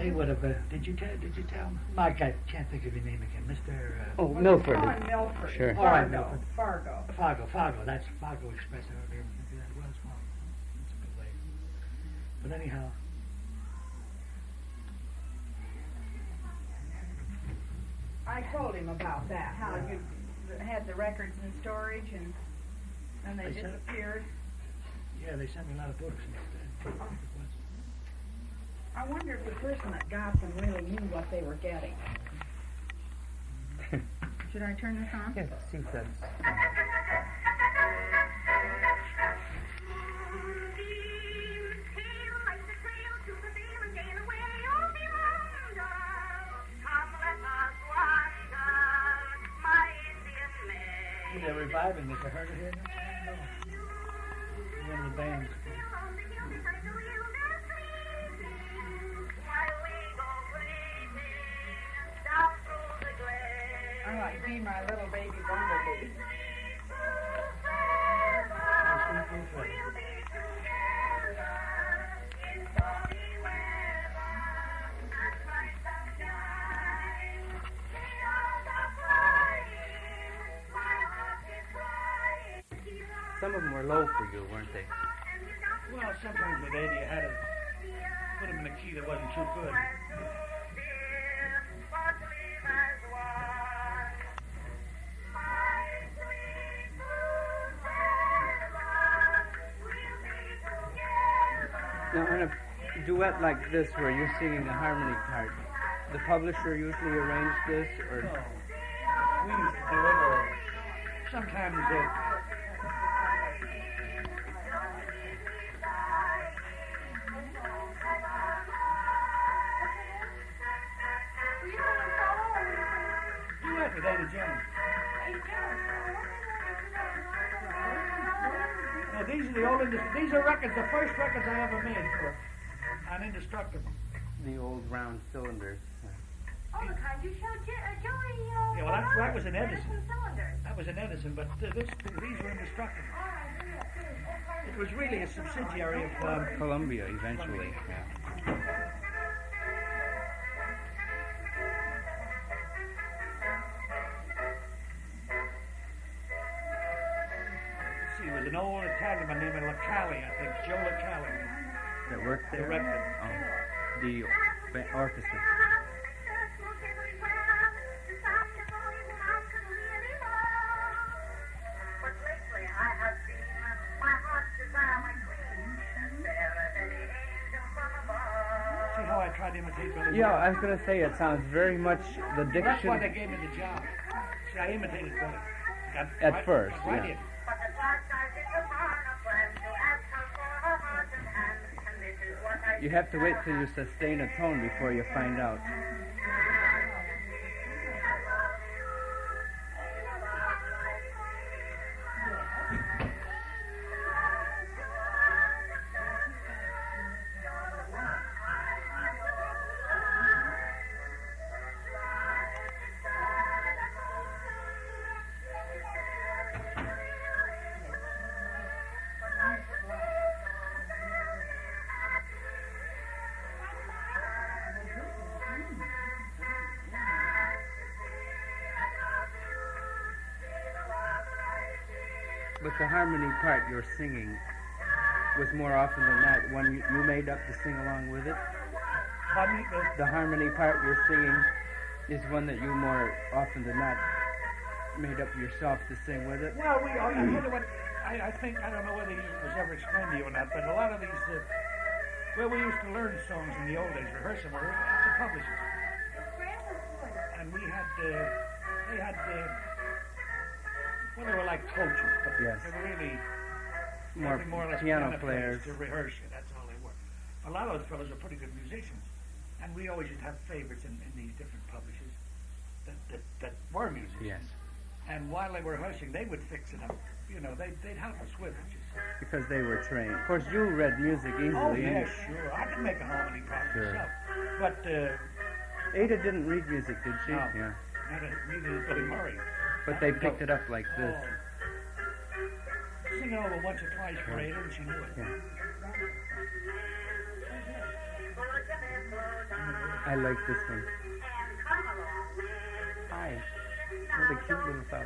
They would have. Did you tell him? I can't think of your name again, Mr. Oh, Milford. John Milford. Sure. All right, Milford. Fargo. Fargo. That's Fargo Express. I don't remember that was. Well, that's a good way. But anyhow. I told him about that, how you had the records in storage and they disappeared. Yeah, they sent me a lot of books. I wonder if the person that got them really knew what they were getting. Should I turn this on? Yeah, see if that's... They're reviving this. I heard it here. No. One of the bands. I like Be My Little Baby Bumblebee. Some of them were low for you, weren't they? Well, sometimes with Eddie, I had to put him in a key that wasn't too good. Now, on a duet like this, where you're singing the harmony part, the publisher usually arranged this, or... No. We used to do it, or sometimes duet with Ada Jones. No, these are the old, these are records, the first records I ever made for on Indestructible. The old round cylinders. Oh, the kind you showed Joey. Yeah, well, that was an Edison. Cylinders. That was an Edison, but these were Indestructible. It was really a subsidiary of Columbia, eventually. Yeah. See, it was an old Italian man named Lacali, I think, Joe Lacali. That worked there? Directed. Oh, the orchestra. See how I tried to imitate Billy Yeah, Wilder? I was going to say, it sounds very much the Well, that's why they diction gave me the job. See, I imitated Billy. at first. Right Yeah. in. You have to wait till you sustain a tone before you find out. But the harmony part you're singing was more often than not one you made up to sing along with it? Pardon me? The harmony part you're singing is one that you more often than not made up yourself to sing with it? Well, I think, I don't know whether it was ever explained to you or not, but a lot of these, well, we used to learn songs in the old days, rehearse them, or at the publishers. And we had, they had, well, they were like coaches, but Yes. they were really More more or less piano players. to rehearse, and that's all they were. A lot of those fellows are pretty good musicians, and we always used to have favorites in these different publishers that were musicians. Yes. And while they were rehearsing, they would fix it up. You know, they'd help us with it. Because they were trained. Of course, you read music easily. Oh, yeah, sure. I could make a harmony part Sure. myself. But, Ada didn't read music, did she? No. Yeah. neither did Billy Murray. But they picked it up like this. Oh. Sing it over once or twice for Ada, and she knew it. Yeah. I like this one. Hi. What a cute little fella.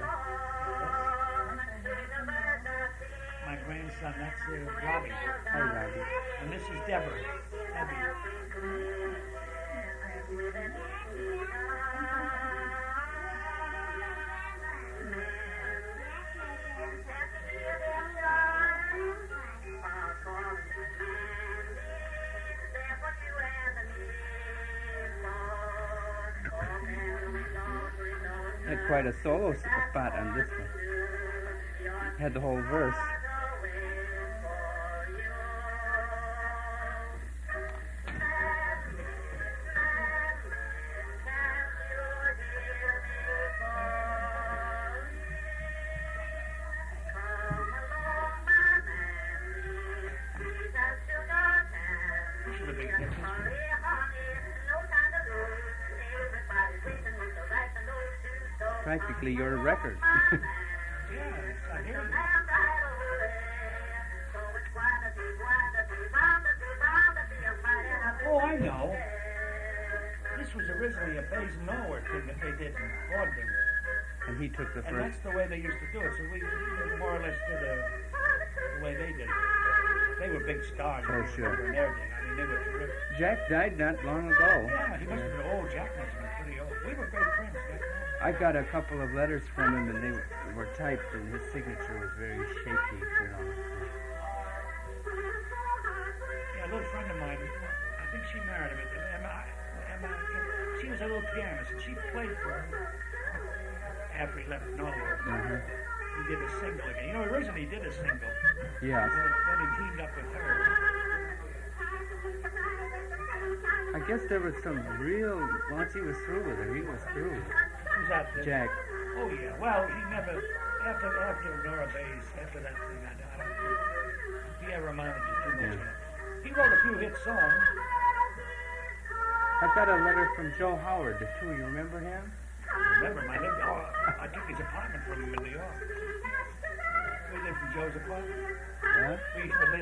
My grandson, that's Robbie. Hi, Robbie. And this is Deborah. Debbie. Had quite a solo spot on this one. Had the whole verse. This is a big difference. Practically your record. Yeah, I hear you. Oh, I know. This was originally a bass nowhere thing that they did in Vaudeville. And he took the And first. that's the way they used to do it. So we more or less did the way they did it. They were big stars. Oh, sure. In their day. I mean, they were terrific. Jack died not long ago. Yeah, he must have been old. Jack must have been pretty old. We were great friends. I got a couple of letters from him, and they were typed, and his signature was very shaky, you know. Yeah, a little friend of mine, I think she married him. Emma, she was a little pianist, and she played for him after he left Norway. He did a single again. You know, originally he did a single. Yeah. Then he teamed up with her. I guess there was some real, once he was through with her, he was through. Who's that? Jack. Oh, yeah. Well, he never, after Nora Bayes, after that thing, I don't think he ever amounted to too much. Yeah. He wrote a few hit songs. I got a letter from Joe Howard, too. You remember him? Remember, I took his apartment from him in New York. We lived in Joe's apartment. Yeah?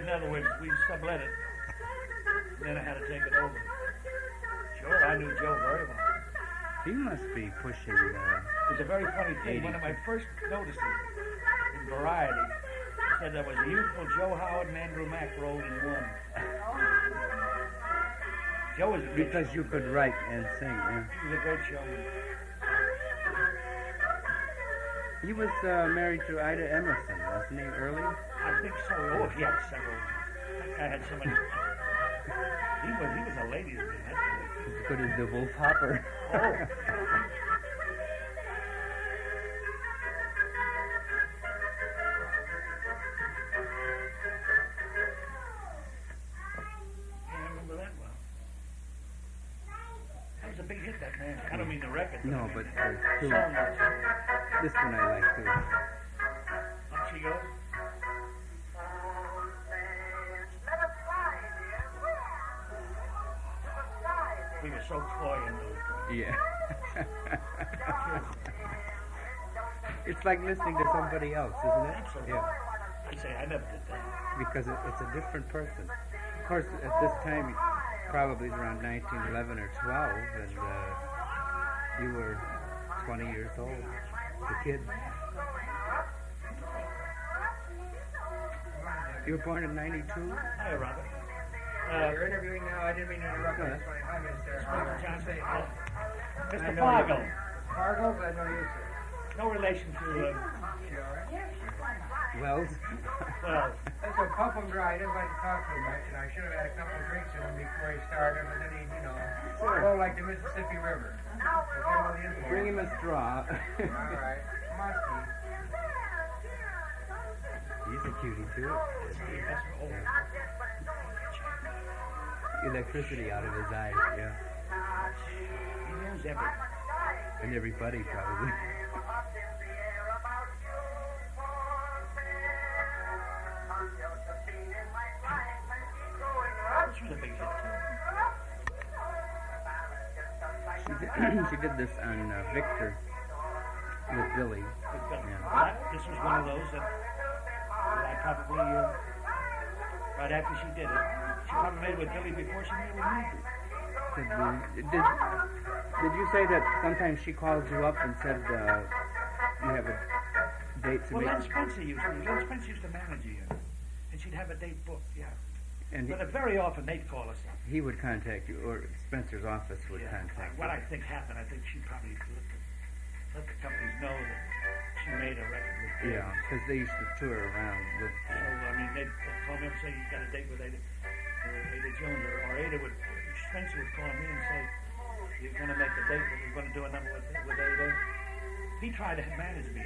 In other words, we sublet it. Then I had to take it over. Sure, I knew Joe very well. He must be pushing It was a very funny thing. One of my first notices in Variety said there was a youthful Joe Howard and Andrew Mack rolled in one. Joe was a great because you could write and sing. Yeah. He was a great showman. He was married to Ida Emerson, wasn't he, early? I think so. Oh, he had several. I had so many. He was a ladies' man. As good as the Wolf Hopper. Oh. I remember that well. That was a big hit, that man. I don't mean the record. No, I mean but the two. song. This one I like too. Up she goes. We were so coy in those days. Yeah. It's like listening to somebody else, isn't it? Absolutely. Yeah. I'd say I never did that. Because it's a different person. Of course, at this time, probably around 1911 or 12, and you were 20 years old, a kid. You were born in 92? Hi, Robert. You're interviewing now. I didn't mean to interrupt you. That's 25 minutes there. John, Say, Mr. Fargo. Fargo, but I know you, sir. No relation to, You all right? Wells? well, That's a pump him dry. He didn't like to talk too much, and I should have had a couple of drinks in him before he started, but then he, flow like the Mississippi River. Bring him a straw. All right. Come on, Steve. He's a cutie too. that's old. Electricity out of his eyes, yeah. He knows everything. And everybody probably. This was a big hit, too. She did this on Victor with Billy. Yeah. This was one of those that I probably, right after she did it, she probably made it with Billy before she made it with me. Could be. Did you say that sometimes she calls you up and said you have a date to Well, make? Len Spencer used to manage you, and she'd have a date booked, yeah. And But very often they'd call us up. he would contact you, or Spencer's office would Yeah. contact you. What I think happened, I think she probably let the companies know that she made a record with them. Yeah, because they used to tour around with. So, I mean, they'd call me up and say, you've got a date with Ada Jones, or Ada would, Spencer would call me and say, you're going to make a date, you're going to do a number with Ada. He tried to manage me.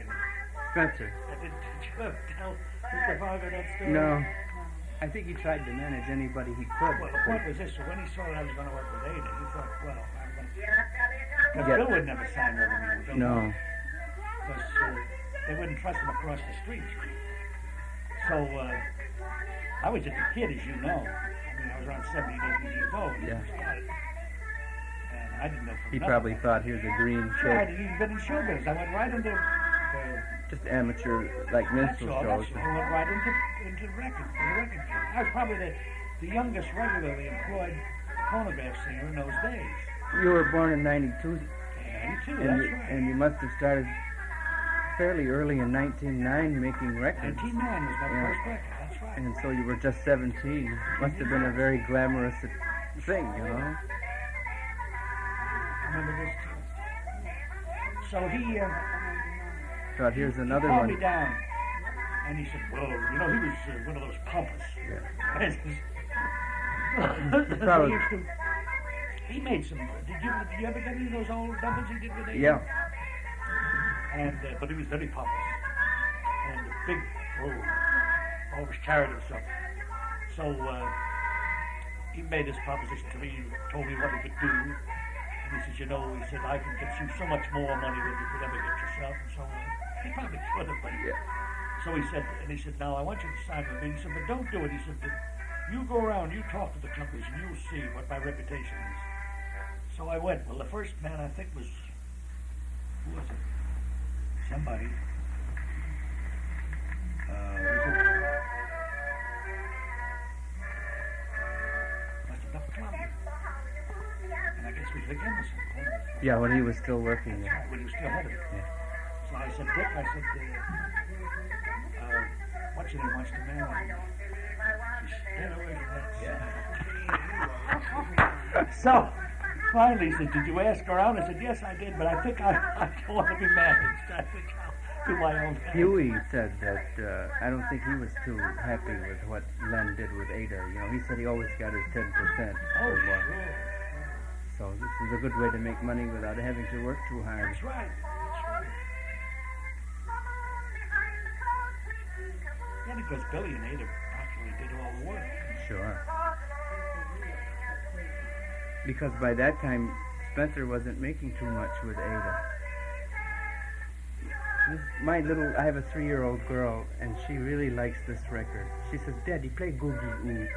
Spencer. Did you ever tell Mr. Fargo that story? No. I think he tried to manage anybody he could. Well, the point was this, so when he saw that I was going to work with Ada, he thought, well, I'm going to... Because Yeah. Bill would never sign with me. No. Because they wouldn't trust him across the street. So, I was just a kid, as you know. I mean, I was around 17, 18 years old when Yeah. he started. And I didn't know from He nothing. probably thought he was a green Sure, I kid. didn't even been in showbiz. I went right into... Just amateur, like minstrel shows. I went right into record business. I was probably the youngest regularly employed phonograph singer in those days. You were born in 92, 92, and, that's right. and you must have started fairly early in 1909 making records. 1999 was my Yeah. first record, that's right. And so you were just 17. Must have been a very glamorous thing, you know? I remember this too. So he Thought here's another called one. me down, and he said, well, you know, he was one of those pompous. Yeah. He Probably. used to, he made some, did you ever get any of those old numbers he did with Ada? Yeah. And, but he was very pompous. And a big, always carried himself. So, he made this proposition to me, told me what he could do. And he says, you know, he said, I can get you so much more money than you could ever get yourself, and so on. He probably could have, but Yeah. so he said, now I want you to sign with me. He said, but don't do it. He said, you go around, you talk to the companies, and you'll see what my reputation is. So I went. Well, the first man I think was, who was it? Somebody. Was it? Must have been up Columbia. And I guess it was Vic Emerson. Yeah, when he was still working That's there. right, when he was still head of it. Yeah. So I said, Dick, I said, what's your name wants to marry me? He said, get away from that. So, finally, he said, did you ask around? I said, yes, I did, but I think I don't want to be managed. I think I'll do my own thing. Huey said that I don't think he was too happy with what Len did with Ada. You know, he said he always got his 10% Oh, or more. sure. So this is a good way to make money without having to work too hard. That's right. That's right. Yeah, because Billy and Ada practically did all the work. Sure. Because by that time, Spencer wasn't making too much with Ada. I have a 3-year-old girl, and she really likes this record. She says, Daddy, play Googy-Oo.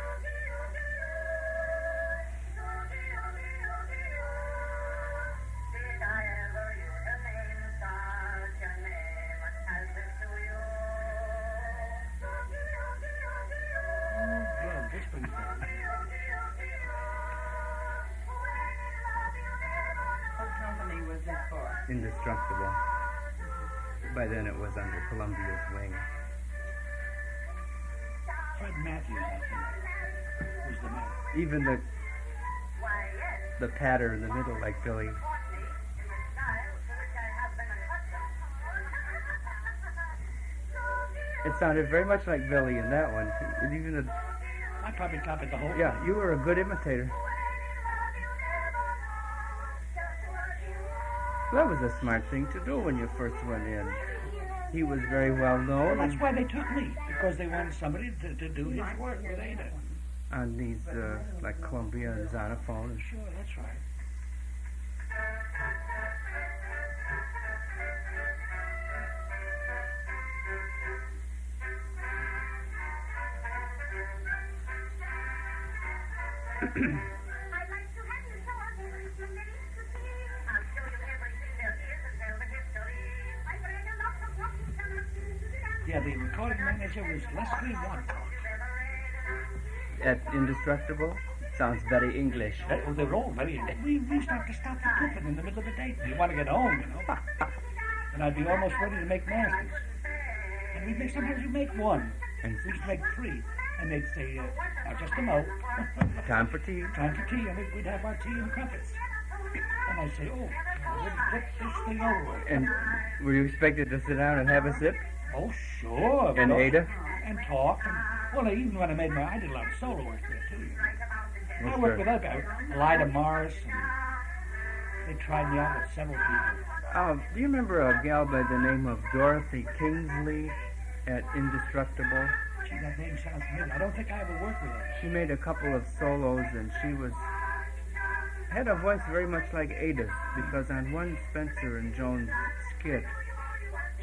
Well, this brings back. What company was this for? Indestructible. By then it was under Columbia's wing. Fred Matthews, I think, was the man. Even the patter in the middle, like Billy. It sounded very much like Billy in that one. Even I probably copied the whole thing. yeah, you were a good imitator. That was a smart thing to do when you first went in. He was very well known Well, that's why they took me, because they wanted somebody to do his work with Ada. on these like Columbia and Xonophone. Sure, that's right. I'd like to have you show us everything there is to see. I'll show you everything there is and tell the history. I bring a lot of Washington and Yeah, the recording manager was Leslie Wancock. At Indestructible? Sounds very English. Well, they were all very. We used to have to stop for tiffin in the middle of the day. You want to get home, you know. And I'd be almost ready to make masters. And we'd make, sometimes we'd make one. We used to make three. And they'd say, now just a mo. Time for tea. Time for tea. And we'd have our tea and crumpets. And I'd say, oh, let's get this thing over with. And were you expected to sit down and have a sip? Oh, sure. And well, Ada? And talk. And, well, even when I made I did a lot of solo work there, too. You know. I worked with Elida Morris. And they tried me out with several people. Do you remember a gal by the name of Dorothy Kingsley at Indestructible? Gee, that name sounds familiar. I don't think I ever worked with her. She made a couple of solos, and she had a voice very much like Ada's, because on one Spencer and Jones skit,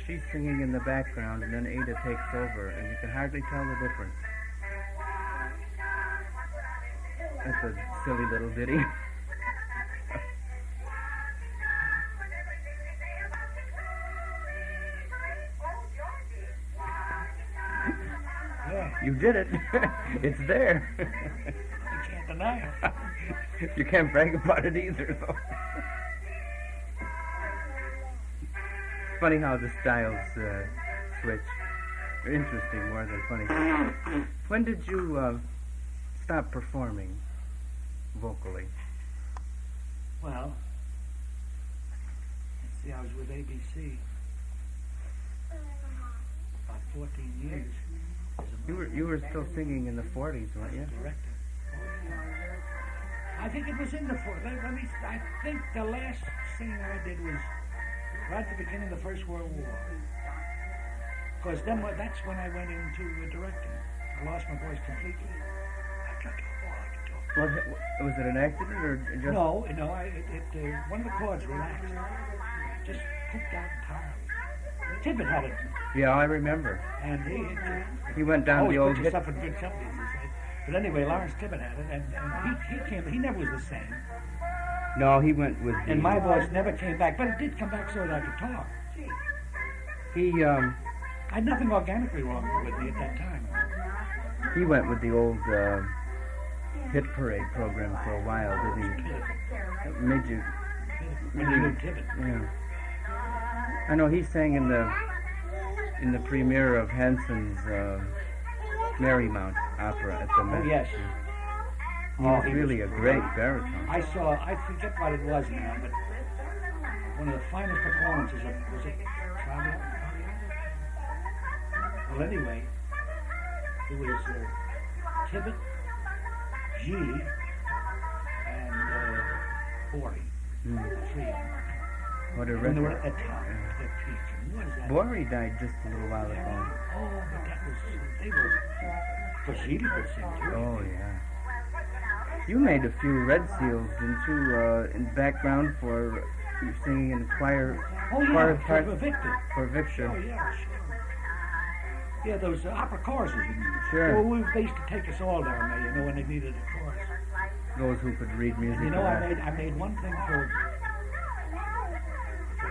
she's singing in the background, and then Ada takes over, and you can hardly tell the difference. That's a silly little ditty. Yeah. You did it. It's there. You can't deny it. You can't brag about it either, though. It's funny how the styles switch. They're interesting more than funny. When did you stop performing vocally? Well, let's see, I was with ABC about 14 years. You were still singing in the 40s, weren't you? Director. I think it was in the 40s. I think the last singing I did was right at the beginning of the First World War. Because then that's when I went into directing. I lost my voice completely. I could talk. Was it an accident or just? No. One of the chords relaxed. Just pooped out entirely. Tibbet had it. Yeah, I remember. And He went down the old hit. stuff in good companies, he said. But anyway, Lawrence Tibbet had it, and he never was the same. No, he went with. And my voice never came back, but it did come back so that I could talk. He I had nothing organically wrong with me at that time. He went with the old hit parade program for a while, didn't he? It made you. Tibbet. Yeah. I know he sang in the premiere of Hanson's Marymount opera at the Met. Oh, yes. He was really a great baritone. I forget what it was now, but one of the finest performances was it Traviata? Well, anyway, it was Tibbet, G, and 40. Three of them. What a When they were record. at the top, the peak. And what is that? Bory died just a little while ago. Oh, but they were, Brazili could sing too. Oh, yeah. You made a few Red Seals, didn't you, in background for singing in choir For parts Victor. for Victor. Oh, yeah, sure. Yeah, those opera choruses. Sure. Well, they used to take us all down there, you know, when they needed a chorus. Those who could read music. You know, I made one thing for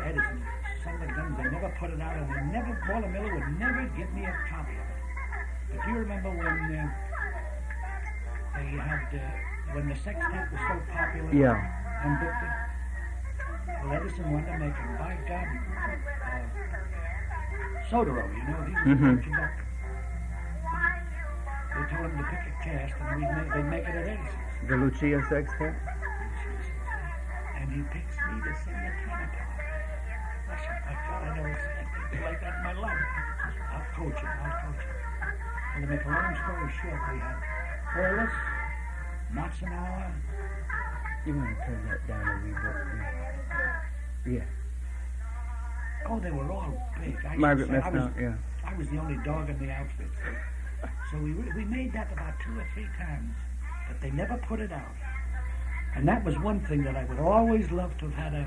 Edison. Some of the guns, they never put it out, and Walter Miller would never give me a copy of it. But do you remember when they had, when the sextet was so popular? Yeah. And Victor? Well, Edison wanted to make him, by God, Sodero, you know, he was the conductor. They told him to pick a cast, and they'd make it at Edison's. The Lucia Sextet? And he picks me to sing the tenor part. I said, my God, I never sang anything like that in my life. I'll coach him. And to make a long story short, we had Hurlis, Matsunawa. You want to turn that down a wee bit? Yeah. Oh, they were all big. Margaret Messnout, yeah. I was the only dog in the outfit. So we made that about 2 or 3 times, but they never put it out. And that was one thing that I would always love to have had a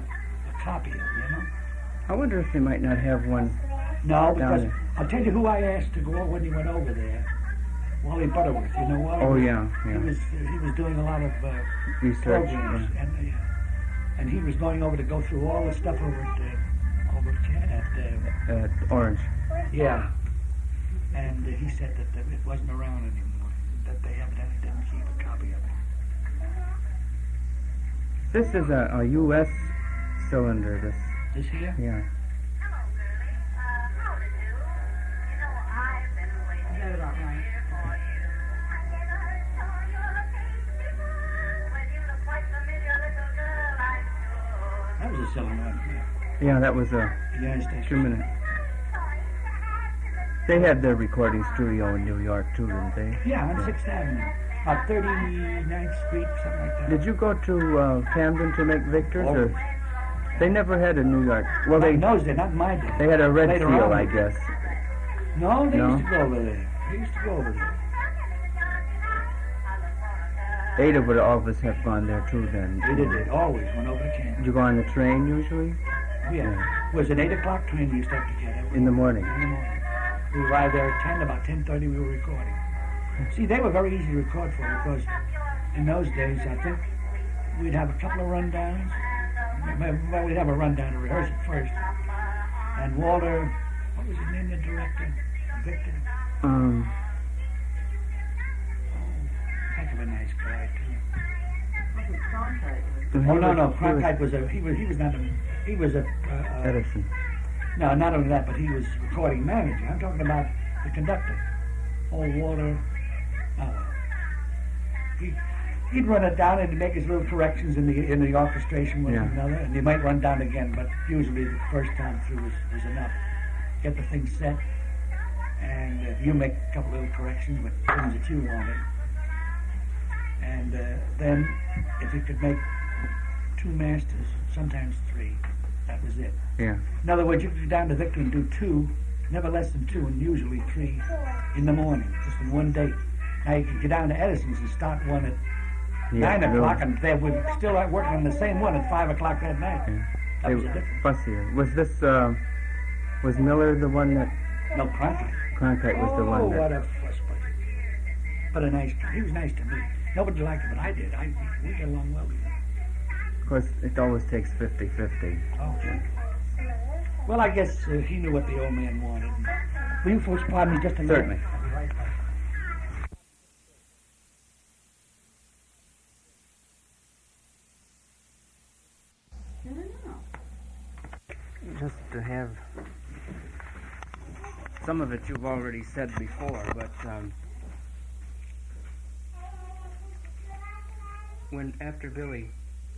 copy of, you know? I wonder if they might not have one. No, because there. I'll tell you who I asked to go when he went over there. Wally Butterworth, you know Wally? Oh, yeah. He was doing a lot of Research. programs, and he was going over to go through all the stuff over at Orange. yeah. And he said that it wasn't around anymore, that they evidently didn't keep a copy of it. This is a U.S. cylinder. This here? Yeah. Hello, girlie. How to do? You know, I've been waiting Is that about right? here for you. I never saw your face before. When you look quite familiar, little girl, I'm sure. That was a silly one. Yeah, that was a United States. 2 minute. They had their recording studio in New York too, didn't they? Yeah, on 6th Avenue. About 39th Street, something like that. Did you go to Camden to make Victor's? Always. Or they never had a New York. Well, Not they in those days, not in my day. they had a red Later seal, on. I guess. No, they No? used to go over there. They used to go over there. Ada would always have gone there too then. They did. Always went over to Camden. Did you go on the train usually? Yeah. It was an 8 o'clock train we used to have to get every In the morning. in the morning. We arrived there at 10, about 10:30 we were recording. See, they were very easy to record for because in those days, I think we'd have a couple of rundowns. Well, we'd have a rundown to rehearse it first. And Walter, what was his name, the director? Victor? Heck of a nice guy, too. Oh, no, Cronkite was he was not he was a Edison. no, not only that, but he was recording manager. I'm talking about the conductor. Oh, Walter. He'd run it down and he'd make his little corrections in the orchestration with another, and he might run down again, but usually the first time through was enough. Get the thing set, and you make a couple little corrections with things that you wanted. And then, if you could make 2 masters, sometimes 3, that was it. Yeah. In other words, you could go down to Victor and do 2, never less than 2, and usually 3 in the morning, just in one day. Now you could get down to Edison's and start one at 9 o'clock, and they would still working on the same one at 5 o'clock that night. Yeah. That They was a were difference. fussier. Was this was Miller the one that No, Cronkite. Cronkite was the Oh, one that? what a fuss buddy. But a nice guy. He was nice to me. Nobody liked him, but I did. We get along well together. Of course, it always takes 50-50. Oh, sure. Well, I guess he knew what the old man wanted. Will you folks pardon me just a minute? Certainly. I'll be right back. Just to have some of it you've already said before, but when after Billy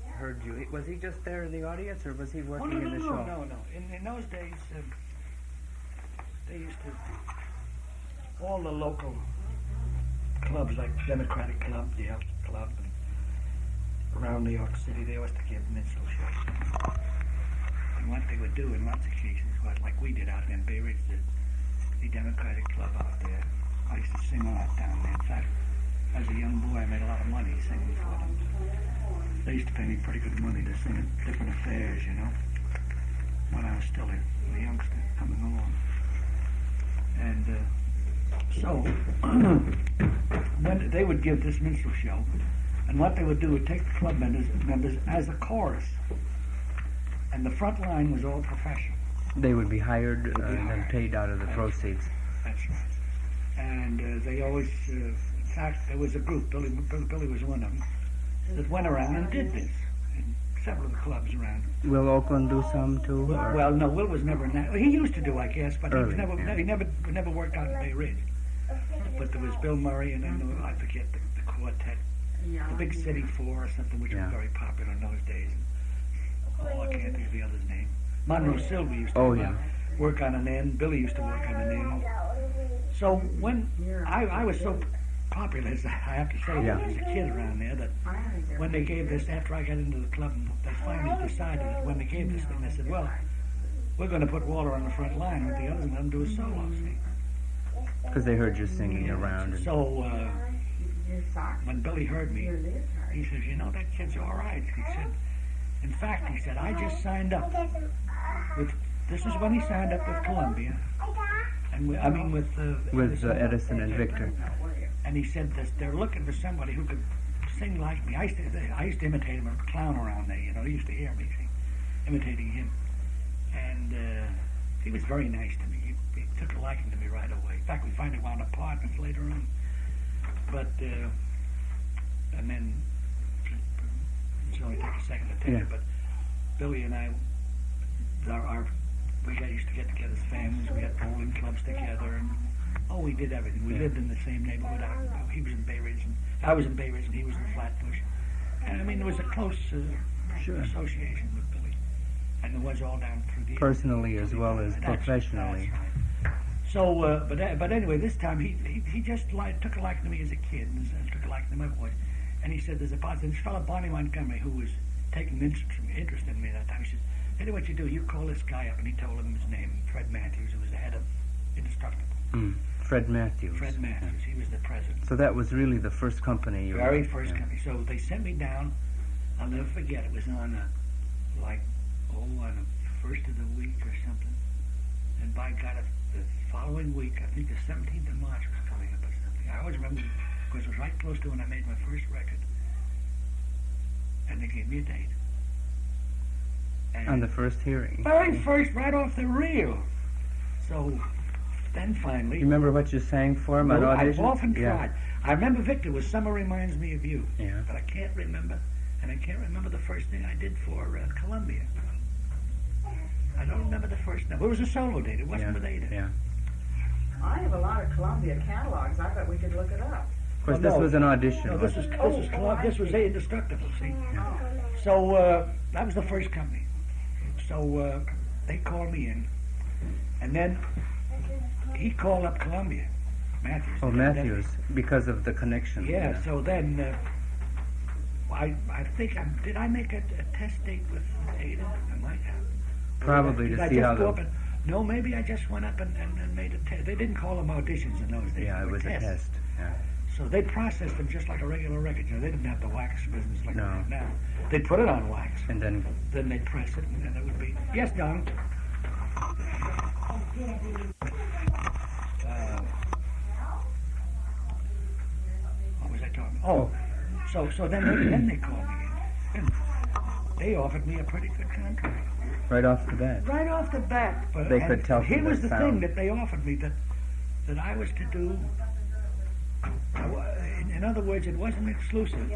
heard you, was he just there in the audience or was he working in the show? No. In those days, they used to, all the local clubs like Democratic Club, the Elk Club, and around New York City, they used to give minstrel shows. And what they would do in lots of cases was like we did out in Bay Ridge, the Democratic Club out there. I used to sing a lot down there. In fact, as a young boy, I made a lot of money singing for them. They used to pay me pretty good money to sing at different affairs, you know, when I was still a youngster coming along. And so, when they would give this minstrel show, and what they would do would take the club members as a chorus, and the front line was all professional. They would be hired and then paid out of the proceeds. That's right. And they always, in fact, there was a group, Billy was one of them, that went around and did this in several of the clubs around. Will Oakland do some too? or- Well, no, Will was never in that. He used to do, I guess, but Early, he was yeah. he never worked out in Bay Ridge. But there was Bill Murray, and then I forget the quartet, the Big City Four or something, which Yeah. was very popular in those days. Oh, I can't think of the other's name. Monroe Silver used to work on an end. Billy used to work on an end. So when I was so popular, as I have to say, Yeah. as a kid around there, that when they gave this, after I got into the club, and they finally decided that when they gave this thing, they said, well, we're going to put Walter on the front line with the others and let him do a solo. See? Because they heard you singing around. And So when Billy heard me, he says, you know, that kid's all right. He said, in fact, he said, I just signed up with, this is when he signed up with Columbia, and with Edison and Victor. And he said this, they're looking for somebody who could sing like me. I used to imitate him and clown around there, you know. He used to hear me sing, imitating him. And he was very nice to me. He took a liking to me right away. In fact, we finally wound up partners later on. But, and then, it only took a second to complicated, Yeah. but Billy and I, used to get together as families. We had bowling clubs together, and we did everything. We lived in the same neighborhood. He was in Bay Ridge, and I was in Bay Ridge, and he was in Flatbush. And I mean, there was a close association with Billy, and it was all down through the Personally as well as That's professionally. right. So, but anyway, this time he just took a liking to me as a kid, and took a liking to my voice. And he said, "There's this fellow Bonnie Montgomery who was taking interest in me that time." He said, "Tell you what you do, you call this guy up," and he told him his name, Fred Matthews, who was the head of Indestructible. Fred Matthews. Fred Matthews, he was the president. So that was really the first company you Very first company. So they sent me down. I'll never forget. It was on on the first of the week or something. And by God, the following week, I think the 17th of March was coming up or something. I always remember because it was right close to when I made my first record. And they gave me a date. And on the first hearing. very first, right off the reel. So then finally, You remember what you sang for him at I've audition? often tried. I remember Victor was Summer Reminds Me of You. Yeah. But I can't remember. And I can't remember the first thing I did for Columbia. I don't remember the first name. It was a solo date. It wasn't with Ada. Yeah. I have a lot of Columbia catalogs. I bet we could look it up. Of course, No, this was an audition. No, this was Indestructible, see? So that was the first company. So they called me in. And then he called up Columbia. Matthews. Oh, Matthews, because of the connection. Yeah, so then I think did I make a test date with Ada? I might have. Probably Did to I see just how go the... up and, no, maybe I just went up and made a test. They didn't call them auditions in those days. Yeah, They it were was a tests. test. Yeah. So they processed them just like a regular record. You know, they didn't have the wax business like No. they have now. They'd put it on wax. And then Then they'd press it, and then it would be... Yes, Don? What was I talking about? Oh, so then they called me in. And they offered me a pretty good contract. right off the bat. Right off the bat. But They could tell here from was the the thing sound. that they offered me, that I was to do... In other words, it wasn't exclusive.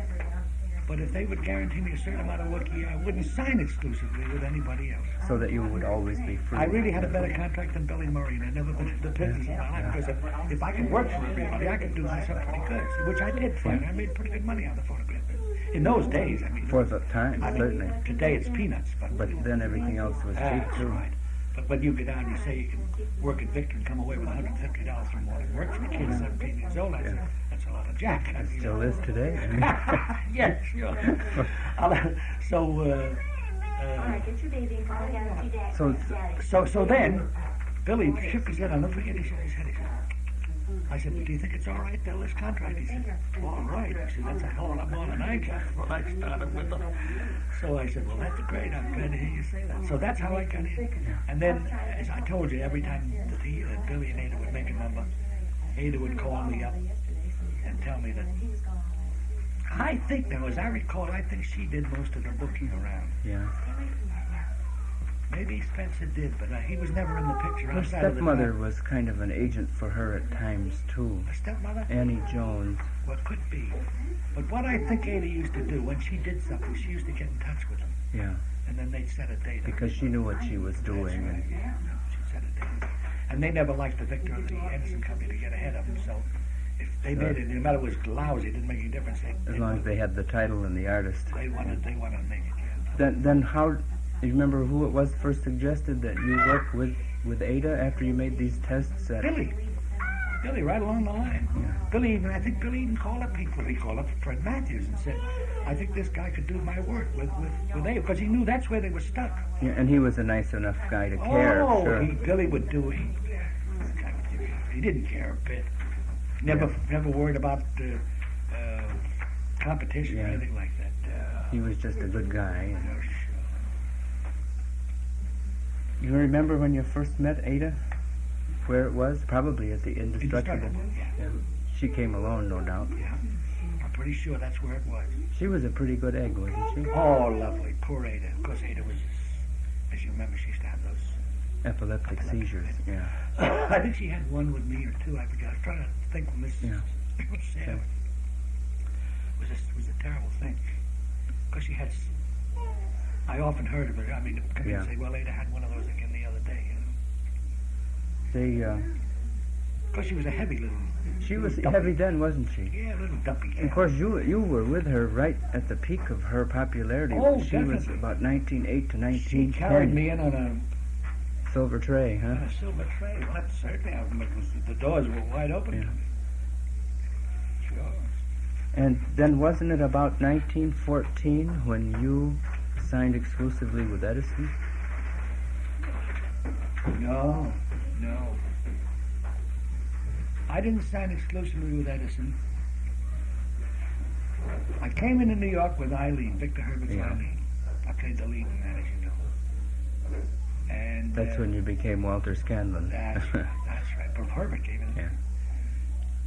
But if they would guarantee me a certain amount of work a year, I wouldn't sign exclusively with anybody else. So that you would always be free. I really had a better contract than Billy Murray, and I'd never been in the business in my life, because if I could work for everybody, I could do myself pretty good, which I did find. I made pretty good money on the phonograph business. In those days, I mean. For the time, I mean, certainly. today it's peanuts, but But then everything else was cheap, that's too. right. But when you get out and you say you can work at Victor and come away with $150 for morning work for a kid 17 years old, that's a lot of jack. It still is today. Yes, sure. So, Alright, get your baby and call down and see Dad. So then, Billy shook his head. I'll never forget he shook his head. He said, I said, "Do you think it's all right, Bill, this contract?" He said, "All right." I said, "That's a hell of a lot more than I got when I started with them." So I said, "Well, that's great. I'm glad to hear you say that." So that's how I got in. And then, as I told you, every time that Billy and Ada would make a number, Ada would call me up and tell me that. I think, now, as I recall, I think she did most of the booking around. Yeah. Maybe Spencer did, but he was never in the picture. Her outside of the stepmother time. was kind of an agent for her at times, too. A stepmother? Annie Jones. What could be. But what I think Ada used to do, when she did something, she used to get in touch with them. Yeah. And then they'd set a date. Because she knew what she was doing. That's right, And yeah. She'd set a date. And they never liked the Victor or the Edison company to get ahead of them, so if they made it, no matter it was lousy, it didn't make any difference. as long as they had the title and the artist. They wanted to make it, yeah. Then how... Do you remember who it was first suggested that you work with Ada after you made these tests? Billy, right along the line. Yeah. I think Billy even called up people. He called up Fred Matthews and said, "I think this guy could do my work with Ada," because he knew that's where they were stuck. Yeah, and he was a nice enough guy to care. Oh, Sure. Billy would do it. He didn't care a bit. Never worried about competition or Yeah. anything like that. He was just a good guy. You know, You remember when you first met Ada? Where it was? Probably at the Indestructible. Yeah. Yeah. She came alone, no doubt. Yeah. I'm pretty sure that's where it was. She was a pretty good egg, wasn't she? Oh, lovely. Poor Ada. Of course, Ada was, as you remember, she used to have those. Epileptic seizures, yeah. I think she had one with me or two. I forgot. I was trying to think when this was sad. It was a terrible thing. Because she had I often heard of her. I mean, come Yeah. and say, well, Ada had one of those again the other day, you know. They, Because she was a heavy little... she was dumpy. heavy then, wasn't she? Yeah, a little dumpy. And of course, you were with her right at the peak of her popularity. Oh, she was definitely. about 1908 to 1910. She carried me in on a Silver tray, huh? silver tray. Well, that's certainly how it was. The doors were wide open Yeah. to me. Sure. And then wasn't it about 1914 when you signed exclusively with Edison? No. I didn't sign exclusively with Edison. I came into New York with Eileen, Victor Herbert's Yeah. Eileen. I played the lead in that, as you know. And That's when you became Walter Scanlan. That's right. But Herbert gave it. Yeah.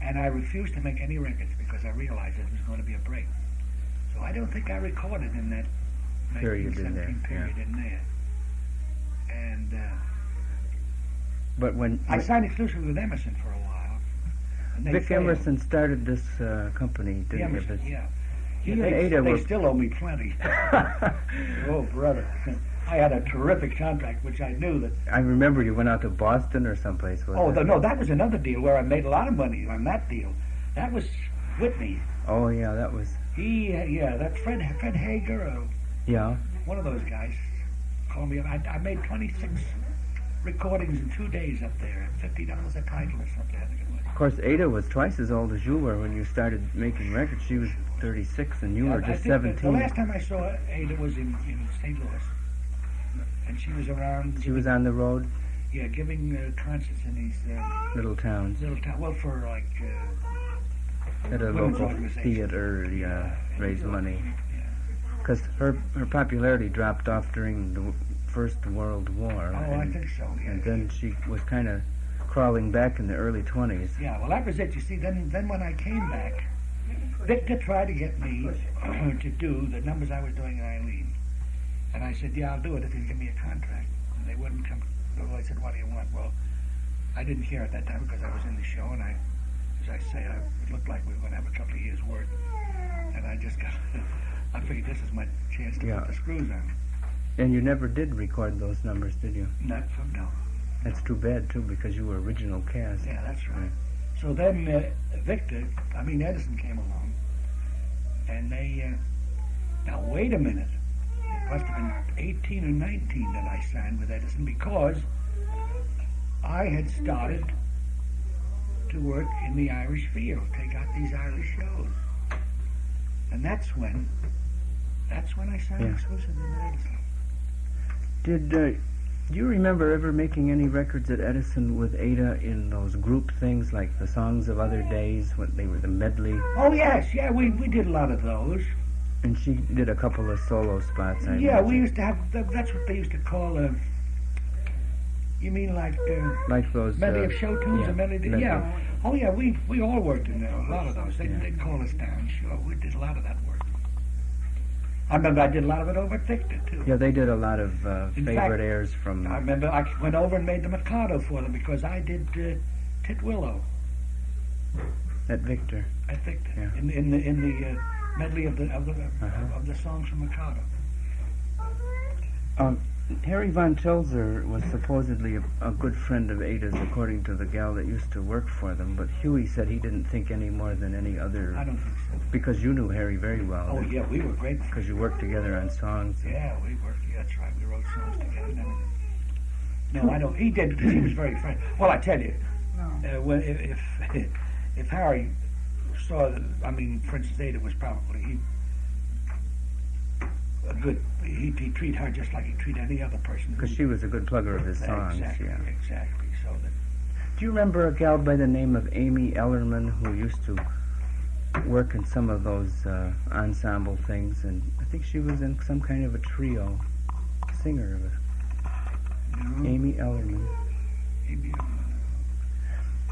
And I refused to make any records because I realized it was going to be a break. So I don't think I recorded in that Period in there, 1917 period in there. And But when I signed exclusively with Emerson for a while. And they Vic failed. Emerson started this company, The didn't he? Emerson, But yeah. he Yeah, and Ada they were... still owe me plenty. Oh, brother. I had a terrific contract, which I knew that... I remember you went out to Boston or someplace. wasn't it? No, that was another deal where I made a lot of money on that deal. That was Whitney. Oh, yeah, that was... That Fred Hager, Yeah. one of those guys, called me up. I made 26 recordings in 2 days up there at $50 a title or something, I think it was. Of course, Ada was twice as old as you were when you started making records. She was 36 and you were I just think 17. The last time I saw Ada was in St. Louis. And she was around... She was on the road, Yeah, giving concerts in these little towns, little towns. Well, for like... at a women's local organizations. theater, raise money. Yeah. Because her popularity dropped off during the First World War. Oh, I and, think so, yeah. and then she was kind of crawling back in the early 20s. Yeah, well, that was it. You see, then when I came back, Victor tried to get me to do the numbers I was doing in Eileen. And I said, yeah, I'll do it if you give me a contract. And they wouldn't come. Well, I said, what do you want? Well, I didn't care at that time because I was in the show, and as I say, it looked like we were going to have a couple of years' work. And I just got, I figured this is my chance to put the screws on. And you never did record those numbers, did you? Not from, no. That's too bad, too, because you were original cast. Yeah, that's right. So then Edison came along, and they, now wait a minute, it must have been 18 or 19 that I signed with Edison because I had started to work in the Irish field, take out these Irish shows. And that's when I signed exclusively with Edison. Did you remember ever making any records at Edison with Ada in those group things like the Songs of Other Days, when they were the medley? Oh, yes, yeah, we did a lot of those. And she did a couple of solo spots, I Yeah, imagine. we used to have, that's what they used to call, you mean like those medley of show tunes, yeah, a medley, medley. yeah. Oh, yeah, we all worked in there, a lot of those. They'd call us down, sure, we did a lot of that work. I remember I did a lot of it over at Victor, too. Yeah, they did a lot of In favorite fact, airs from... I remember I went over and made the Mikado for them because I did Titwillow at Victor. at Victor Yeah. in the medley of the songs from Mikado. Harry Von Tilzer was supposedly a good friend of Ada's, according to the gal that used to work for them, but Huey said he didn't think any more than any other... I don't think so. Because you knew Harry very well. Oh, yeah, we were great. Because you worked together on songs. Yeah, we worked. Yeah, that's right. We wrote songs together and everything. No, I don't. He did because he was very friendly. Well, I tell you, if Harry saw, for instance, Ada was probably he'd treat her just like he'd treat any other person. Because she was a good plugger of his songs. Exactly, yeah. exactly. So that. Do you remember a gal by the name of Amy Ellerman who used to work in some of those ensemble things? And I think she was in some kind of a trio, singer of it. No, Amy Ellerman. maybe.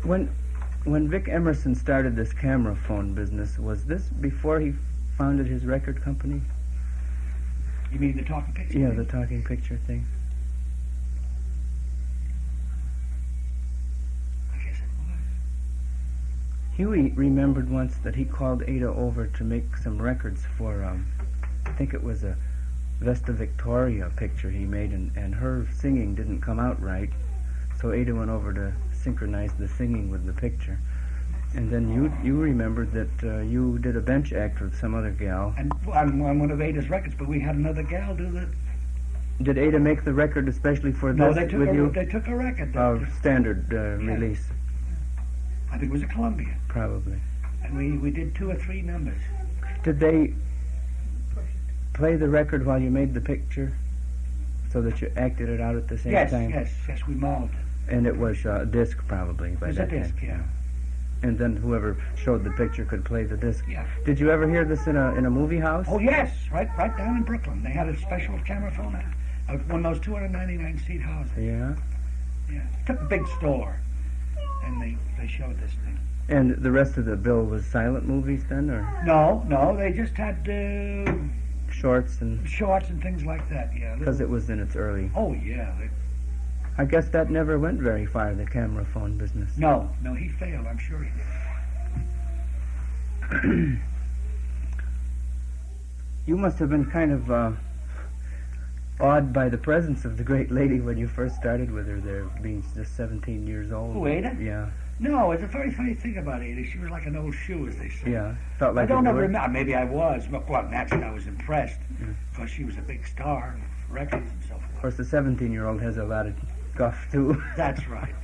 When Vic Emerson started this camera phone business, was this before he founded his record company? You mean the talking picture? Yeah, thing? the talking picture thing. I guess it was. Huey remembered once that he called Ada over to make some records for, I think it was a Vesta Victoria picture he made, and her singing didn't come out right, so Ada went over to synchronize the singing with the picture. And then you remembered that you did a bench act with some other gal. And on one of Ada's records, but we had another gal do the... Did Ada make the record especially for No, this they took with you? they took a record. Standard release, I think it was a Columbia. probably. And we did 2 or 3 numbers. Did they play the record while you made the picture, so that you acted it out at the same time? Yes, we molded. And it was a disc, probably, by It was a that time. disc, yeah. And then whoever showed the picture could play the disc. Yeah. Did you ever hear this in a movie house? Oh, yes, right down in Brooklyn. They had a special camera phone, one of those 299-seat houses. Yeah. Yeah. Took a big store, and they showed this thing. And the rest of the bill was silent movies then, or No, they just had shorts and... shorts and things like that, yeah. Because it was in its early... Oh, yeah. I guess that never went very far, the camera phone business. No, he failed. I'm sure he did. You must have been kind of awed by the presence of the great lady when you first started with her there, being just 17 years old. Who, Ada? Yeah. No, it's a very funny thing about Ada. She was like an old shoe, as they say. Yeah. Felt like I don't you ever were- remember. Maybe I was. Well, naturally, I was impressed because she was a big star, records and so Of forth. course, the 17-year-old has a lot of guff, too. That's right.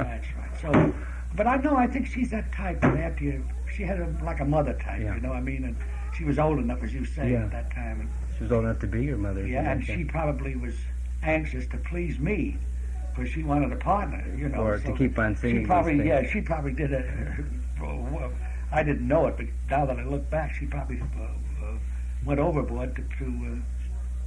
So, but I think she's that type that after you, she had like a mother type, Yeah. you know what I mean? And she was old enough, as you say, Yeah. at that time. And, She was old enough to be your mother. yeah, and she probably was anxious to please me because she wanted a partner, you know. Or so to keep on singing She probably, these things. she probably did it. Well, I didn't know it, but now that I look back, she probably went overboard to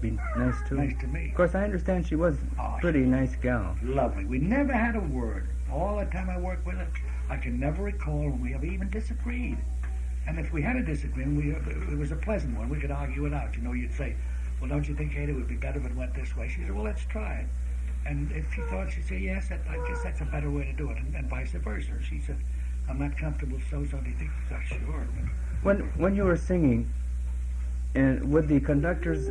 Be nice, too. nice to me. Of course, I understand she was Oh, a pretty nice gal. Lovely. We never had a word. All the time I worked with her, I can never recall when we ever even disagreed. And if we had a disagreement, it was a pleasant one. We could argue it out. You know, you'd say, well, don't you think, Ada, it would be better if it went this way? She said, well, let's try it. And if she thought, she'd say, yes, I guess that's a better way to do it, and vice versa. She said, I'm not comfortable, so do you think? I said, sure. When you were singing, and would the conductors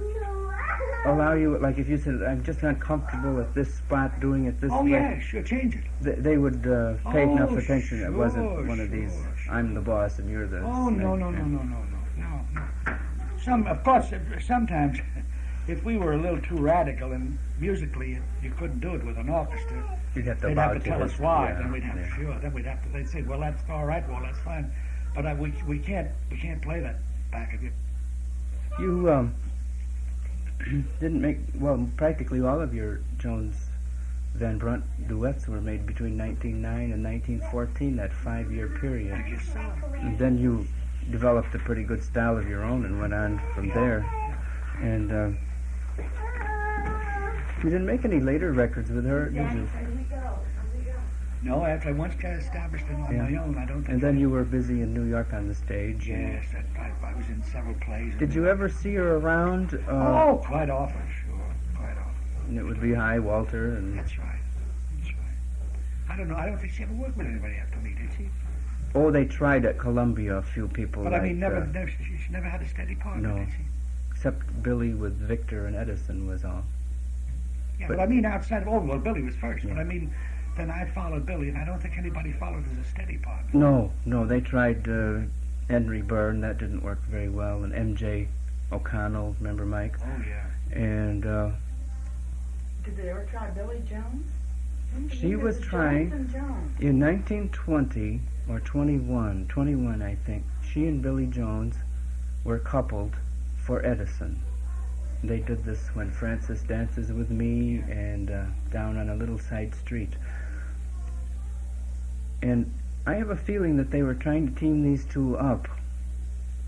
allow you, like if you said, I'm just not comfortable at this spot doing it this Oh, way, yeah, sure, change it. they would pay Oh, enough attention. It wasn't sure, one of these, sure. I'm the boss and you're the... Oh, no. Of course, sometimes if we were a little too radical and musically you couldn't do it with an orchestra, You'd have to they'd bow have to to tell this, us why. yeah, Then we'd have yeah. to, sure. Then they'd say, well, that's all right. Well, that's fine. But we can't play that back of you. You didn't make, well, practically all of your Jones Van Brunt duets were made between 1909 and 1914, that 5-year period. I guess so. And then you developed a pretty good style of your own and went on from there. And you didn't make any later records with her, did you? No, after I once got established on Yeah. my own, I don't think. And then you were busy in New York on the stage. Yes, I was in several plays. Did you ever see her around? Oh, quite often, sure, quite often. And it would be Hi, Walter, and... That's right. I don't know. I don't think she ever worked with anybody after me, did she? Oh, they tried at Columbia, a few people. But like, I mean, she never had a steady partner, no. did she? Except Billy with Victor and Edison was all. Yeah, But- but I mean, outside of, well, Billy was first, Yeah. but I mean, then I followed Billy, and I don't think anybody followed as a steady partner. No, they tried Henry Byrne, that didn't work very well, and M.J. O'Connell, remember Mike? Oh, yeah. And Did they ever try Billy Jones? she was trying, Jones and Jones. in 1920 or 21, I think, she and Billy Jones were coupled for Edison. They did this When Francis Dances with Me and Down on a Little Side Street. And I have a feeling that they were trying to team these two up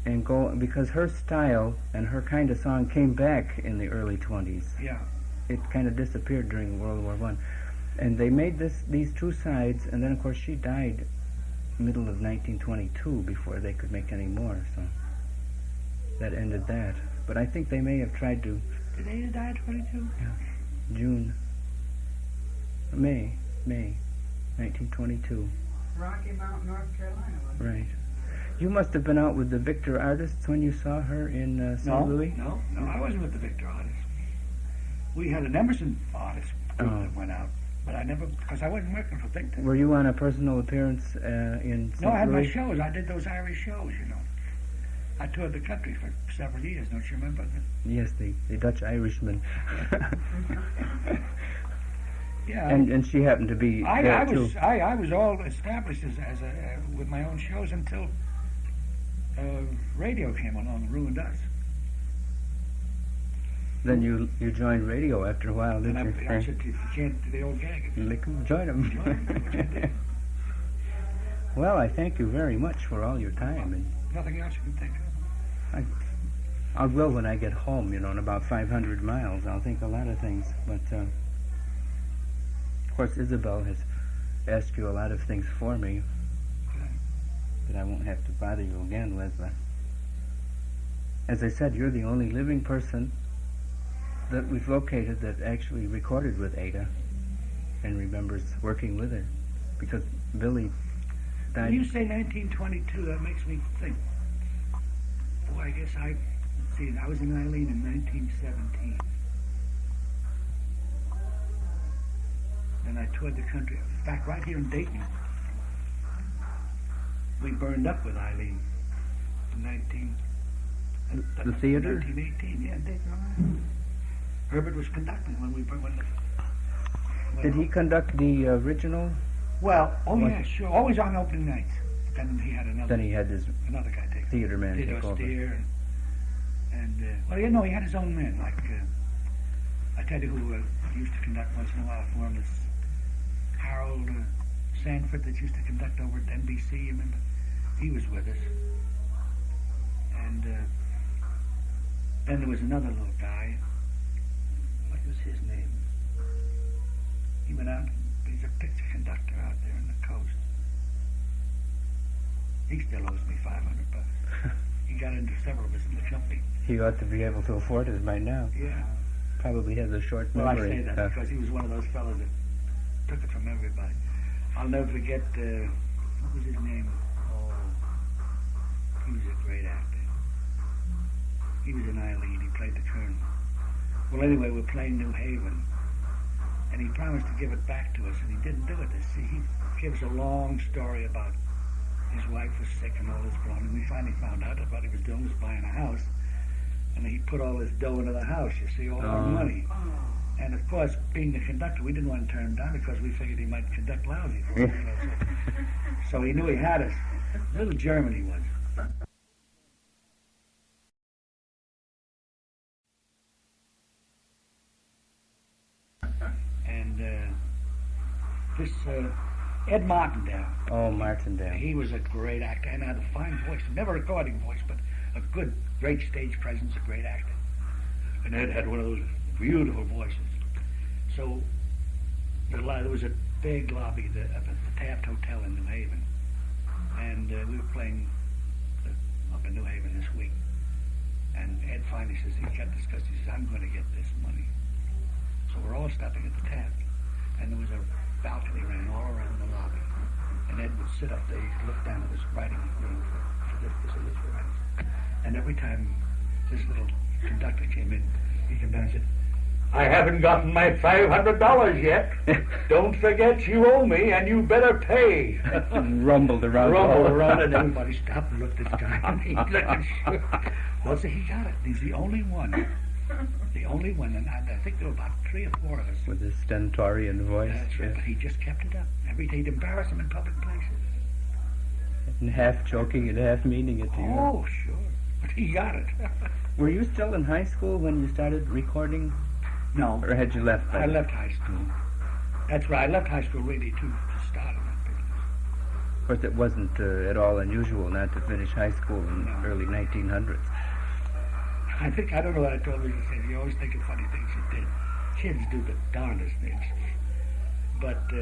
and go, because her style and her kind of song came back in the early 20s. Yeah. It kind of disappeared during World War I. And they made these two sides, and then of course she died middle of 1922 before they could make any more, so that ended that. But I think they may have tried to Did Ada die at 22? May 1922. Rocky Mount, North Carolina. wasn't it? Right. You must have been out with the Victor artists when you saw her in St. Louis? No, I wasn't with the Victor artists. We had an Emerson artist group Oh. that went out, but I never, because I wasn't working for Think Tank. Were you on a personal appearance in St. No, I had my Louis? shows. I did those Irish shows, you know. I toured the country for several years, don't you remember? Yes, the Dutch Irishman. Yeah. And she happened to be there I too. was all established as a with my own shows until radio came along and ruined us. Then you joined radio after a while, And didn't you? I said, you can't do the old gag. Lick 'em, join 'em. Join 'em, which I did. Well, I thank you very much for all your time, and Nothing else you can think of. I will when I get home. You know, in about 500 miles, I'll think a lot of things. But of course, Isabelle has asked you a lot of things for me that I won't have to bother you again with. As I said, you're the only living person that we've located that actually recorded with Ada and remembers working with her, because Billy died. When you say 1922, that makes me think. Boy, I guess let's see, I was in Eileen in 1917. And I toured the country. In fact, right here in Dayton, we burned up with Eileen in The theater? 1918, yeah, Dayton, Ohio. Herbert was conducting when we burned Did he conduct the original? Well, oh Was yeah, it? sure. Always on opening nights. Then he had Then he had his another guy take theater man Did take over. austere and well, you know, he had his own men. Like I tell you who used to conduct once in a while for him is Harold Sanford, that used to conduct over at NBC. You remember? He was with us. And then there was another little guy. What was his name? He went out. He's a picture conductor out there on the coast. He still owes me $500. He got into several of us in the company. He ought to be able to afford it by now. Yeah. Probably has a short Well, I memory. say that because he was one of those fellows that took it from everybody. I'll never forget, what was his name? Oh, he was a great actor. He was in Eileen. He played the Colonel. Well, anyway, we're playing New Haven. And he promised to give it back to us, and he didn't do it. He gives a long story about his wife was sick and all this going on. And we finally found out that what he was doing was buying a house. And he put all his dough into the house, you see, all our money. And of course, being the conductor, we didn't want to turn him down because we figured he might conduct lousy for us. You know, so he knew he had us. Little German he was. And this Ed Martindale. Oh, Martindale. He was a great actor and had a fine voice. Never a recording voice, but a good, great stage presence, a great actor. And Ed had one of those beautiful voices. So there was a big lobby of the Taft Hotel in New Haven. And we were playing up in New Haven this week. And Ed finally says, he got discussed, he says, I'm going to get this money. So we're all stopping at the Taft. And there was a balcony ran all around the lobby. And Ed would sit up there, he'd look down at his writing room for this writing. And every time this little conductor came in, he came down and said, I haven't gotten my $500 yet. Don't forget you owe me, and you better pay. Rumbled around. And everybody stopped and looked at the guy, and he looked at sure. Well, so he got it. He's the only one. The only one, and I think there were about 3 or 4 of us. With his stentorian voice. That's right, yes. but he just kept it up. Every day he'd embarrass him in public places. And half joking and half meaning it to you. Oh, sure. But he got it. Were you still in high school when you started recording? No. Or had you left? I left high school. That's right. I left high school really to start in that business. Of course, it wasn't at all unusual not to finish high school in the early 1900s. I don't know what I told you. You always think of funny things you did. Kids do the darndest things. But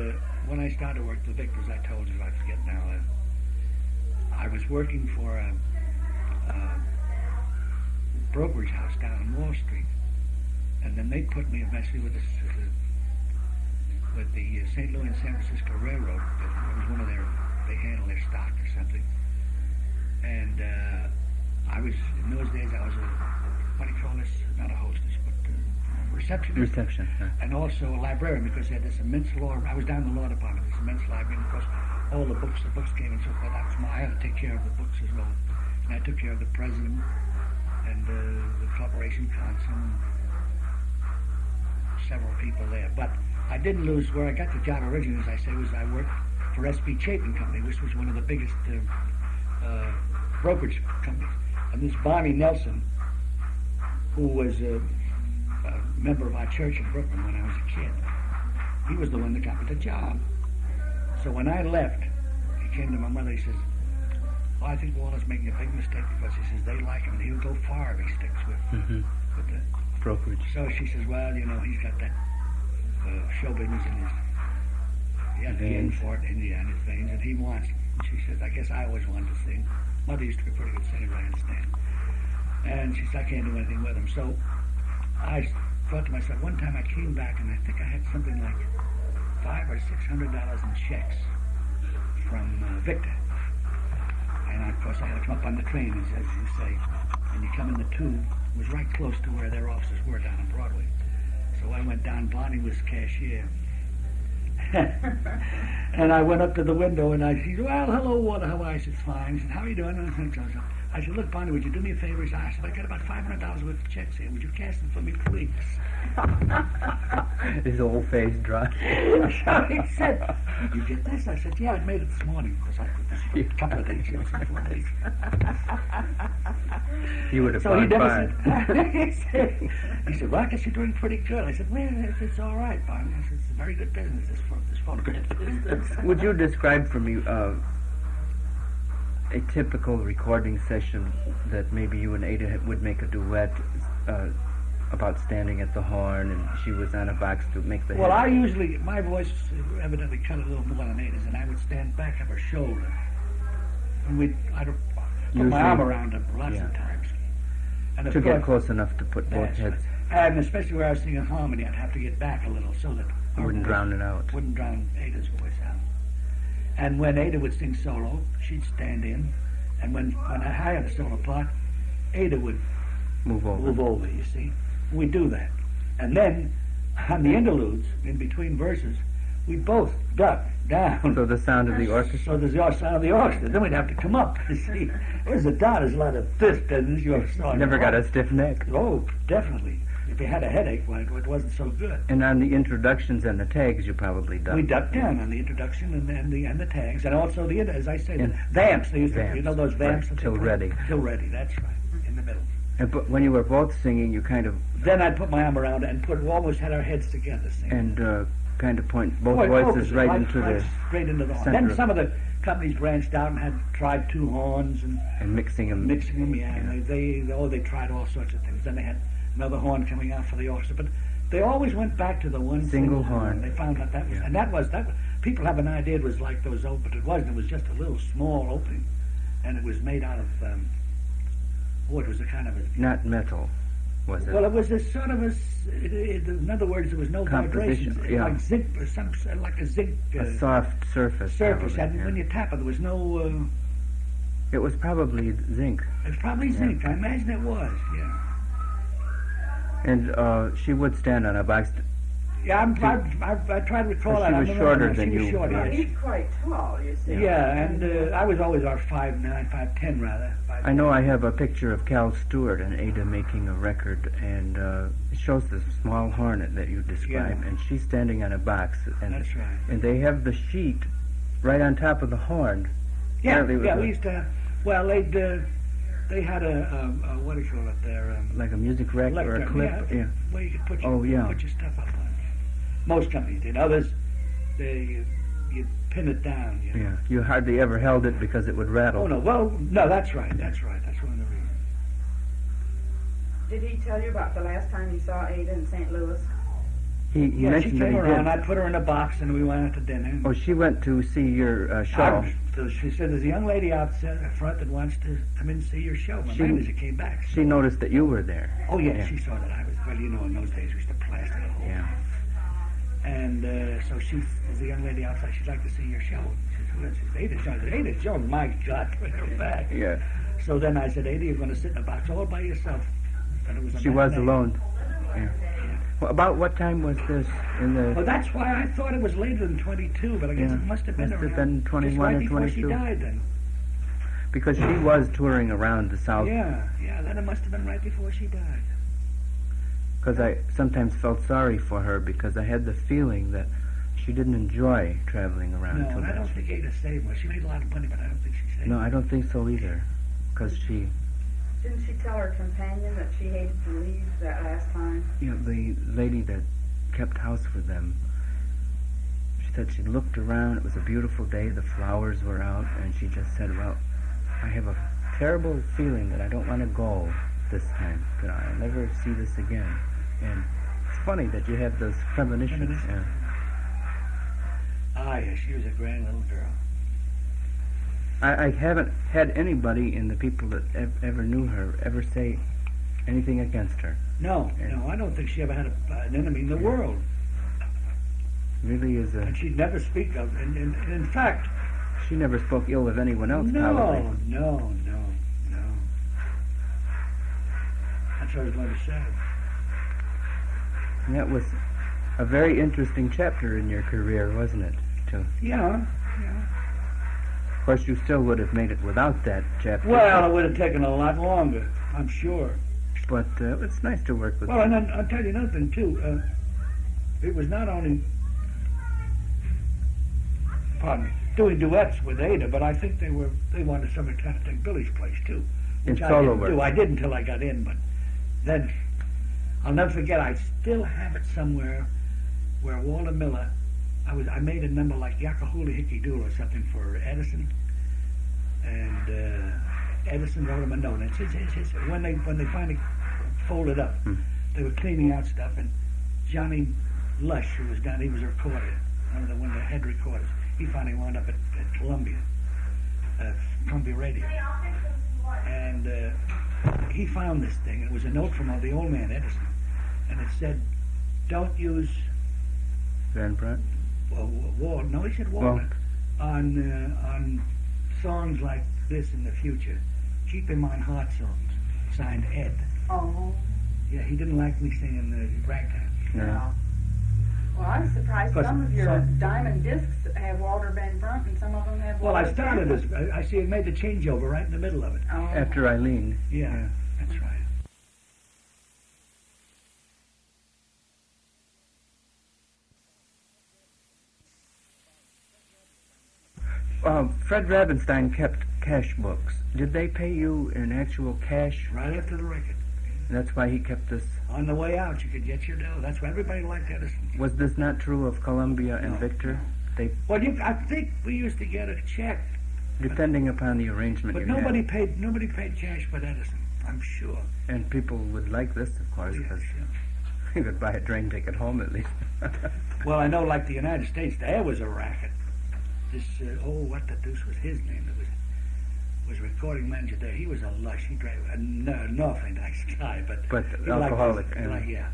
when I started work, the Victors, I told you, I forget now, I was working for a brokerage house down on Wall Street. And then they put me eventually with the St. Louis and San Francisco Railroad. It was one of they handled their stock or something. And in those days I was what do you call this? Not a hostess, but a receptionist. Reception. And also a librarian, because they had this immense law. I was down in the law department, this immense library, and of course, all the books came and so forth. That was I had to take care of the books as well. And I took care of the president and the corporation counsel and several people there. But I didn't lose where I got the job originally, as I say, was I worked for S.B. Chapin Company, which was one of the biggest brokerage companies. And this Barney Nelson, who was a member of our church in Brooklyn when I was a kid, he was the one that got me the job. So when I left, he came to my mother, he says, well, I think Walter's making a big mistake, because he says they like him and he'll go far if he sticks with the brokerage. So she says, well, you know, he's got that show business in his veins for it, in his veins, and he wants it. And she says, I guess I always wanted to sing. Mother used to be a pretty good singer, I understand. And she said, I can't do anything with him. So I thought to myself, one time I came back and I think I had something like $500 or $600 in checks from Victor. And of course I had to come up on the train, as you say, and you come in the tube. It was right close to where their offices were down on Broadway. So I went down, Bonnie was cashier. And I went up to the window and I said, well, hello, Walter, how are you? I said, fine. He said, how are you doing? And I said, look, Bonnie, would you do me a favor? He said, I got about $500 worth of checks here. Would you cash them for me, please? His old face dry. So he said, you get this? I said, yeah, I made it this morning, because I put this for a couple of days, 4 days. You would have So he gone never fine. said, he said, well, I guess you're doing pretty good. I said, well, it's all right, Bonnie. I said, it's a very good business, this phonograph business. Would you describe for me a typical recording session that maybe you and Ada would make a duet about standing at the horn and she was on a box to make the Well, head? my voice evidently cut a little more than Ada's, and I would stand back of her shoulder. And I'd put my arm around her lots of times. And of to course, get close enough to put both heads. Right. And especially where I was singing harmony, I'd have to get back a little so that You wouldn't drown it out. Wouldn't drown Ada's voice out. And when Ada would sing solo, she'd stand in, and when I had a solo part, Ada would move over, you see. We'd do that. And then, on the interludes, in between verses, we'd both duck down. So the sound of the orchestra? So there's the sound of the orchestra. Then we'd have to come up, you see. There's a lot of this business. You never got a stiff neck? Oh, definitely. If you had a headache, well, it wasn't so good. And on the introductions and the tags, you probably ducked. We ducked down on the introduction and the tags, and also as I say, the vamps. They used to, you know those vamps? Right. Till ready. Till ready, that's right, in the middle. And when you were both singing, you kind of... Then I'd put my arm around it and almost had our heads together singing. And kind of point both voices right into the straight into the horn. center. Then some of the companies branched out and had tried 2 horns and mixing them. Yeah. And they tried all sorts of things. Then they had another horn coming out for the orchestra, but they always went back to the one single horn. They found out that was, and that was people have an idea it was like those open, but it wasn't. It was just a little small opening, and it was made out of it was a kind of a not metal, was it? Well, it was a sort of in other words, there was no vibrations, like zinc, or like a zinc, a soft surface. And when you tap it, there was no. It was probably zinc. It was probably zinc. I imagine it was. Yeah. And she would stand on a box. Yeah, I tried to recall that. She was shorter than you. He's quite tall, you see. Yeah, and I was always about 5'9", 5'10", rather. 5'10". I know I have a picture of Cal Stewart and Ada making a record, and it shows the small hornet that you described, and she's standing on a box. And, that's right. And they have the sheet right on top of the horn. Yeah, we used to. Well, they had a what do you call it there? Like a music rack or a clip. Yeah. Where you could put your stuff up on. Most companies did. Others, you pin it down. You know? Yeah. You hardly ever held it because it would rattle. Oh no. Well, no. That's right. That's one of the reasons. Did he tell you about the last time you saw Ada in St. Louis? He mentioned she came around. I put her in a box and we went out to dinner. Oh, she went to see your show. She said, there's a young lady out front that wants to come in and see your show. My manager came back. She noticed that you were there. Oh, yeah, she saw that I was, well, you know, in those days we used to plaster the whole thing. And so there's a young lady outside. She'd like to see your show. She said, Ada Jones. Ada Jones, my God, bring her back. Yeah. So then I said, Ada, you're going to sit in a box all by yourself. And it was she was alone. Yeah. Well, about what time was this in the... Well, that's why I thought it was later than 22, but I guess Yeah, it must have been must have around been 21 just right or before she 22. died then. Because she was touring around the South. Yeah, then it must have been right before she died. Because I sometimes felt sorry for her because I had the feeling that she didn't enjoy traveling around No, too and I much. don't think Ada saved much. She made a lot of money, but I don't think she saved No, much. I don't think so either. Because she, Didn't she tell her companion that she hated to leave that last time? you know, the lady that kept house for them, she said she looked around, it was a beautiful day, the flowers were out, and she just said, well, I have a terrible feeling that I don't want to go this time, that I'll never see this again. And it's funny that you have those premonitions. Premonitions. Yeah. Yeah, she was a grand little girl. I haven't had anybody in the people that ever knew her ever say anything against her. No, I don't think she ever had an enemy in the world. Really is a... And she'd never speak of, and in fact... She never spoke ill of anyone else, No. probably. That's what I was going to say. And that was a very interesting chapter in your career, wasn't it? Too. Yeah. Of course, you still would have made it without that chapter. Well, it would have taken a lot longer, I'm sure. But it's nice to work with Well, and I'll tell you another thing, too. It was not only... doing duets with Ada, but I think they wanted somebody to kind of take Billy's place, too. In Which I solo didn't work. do. I did until I got in, but then... I'll never forget, I still have it somewhere where Walter Miller... I made a number like Yakahula Hickey Doodle or something for Edison, and Edison wrote him a note. And it's his. When they finally folded up, they were cleaning out stuff, and Johnny Lush, who was down, he was a recorder, one of the head recorders. He finally wound up at Columbia Radio, and he found this thing. It was a note from the old man Edison, and it said, "Don't use." Van Brunt? No, he said Walnut. On songs like this in the future, keep in mind hot songs. Signed Ed. Oh. Yeah, he didn't like me singing the ragtime. Yeah. Well, I'm surprised Because some of your some- diamond discs have Walter Van Brunt and some of them have Well, Walter I started Van as I see. It made the changeover right in the middle of it. Oh. After Eileen. Yeah, that's right. Fred Ravenstein kept cash books. Did they pay you in actual cash? Right after the record. And that's why he kept this. On the way out, you could get your dough. That's why everybody liked Edison. Was this not true of Columbia and No. Victor? They, Well, I think we used to get a check, depending upon the arrangement but you nobody had. paid cash with Edison. I'm sure. And people would like this, of course, Yes, because yeah. you could buy a train ticket home at least. Well, I know, like the United States, there was a racket. This, what the deuce was his name? It was recording manager there. He was a lush. He drank an awfully nice guy, but he liked alcoholic. his- yeah.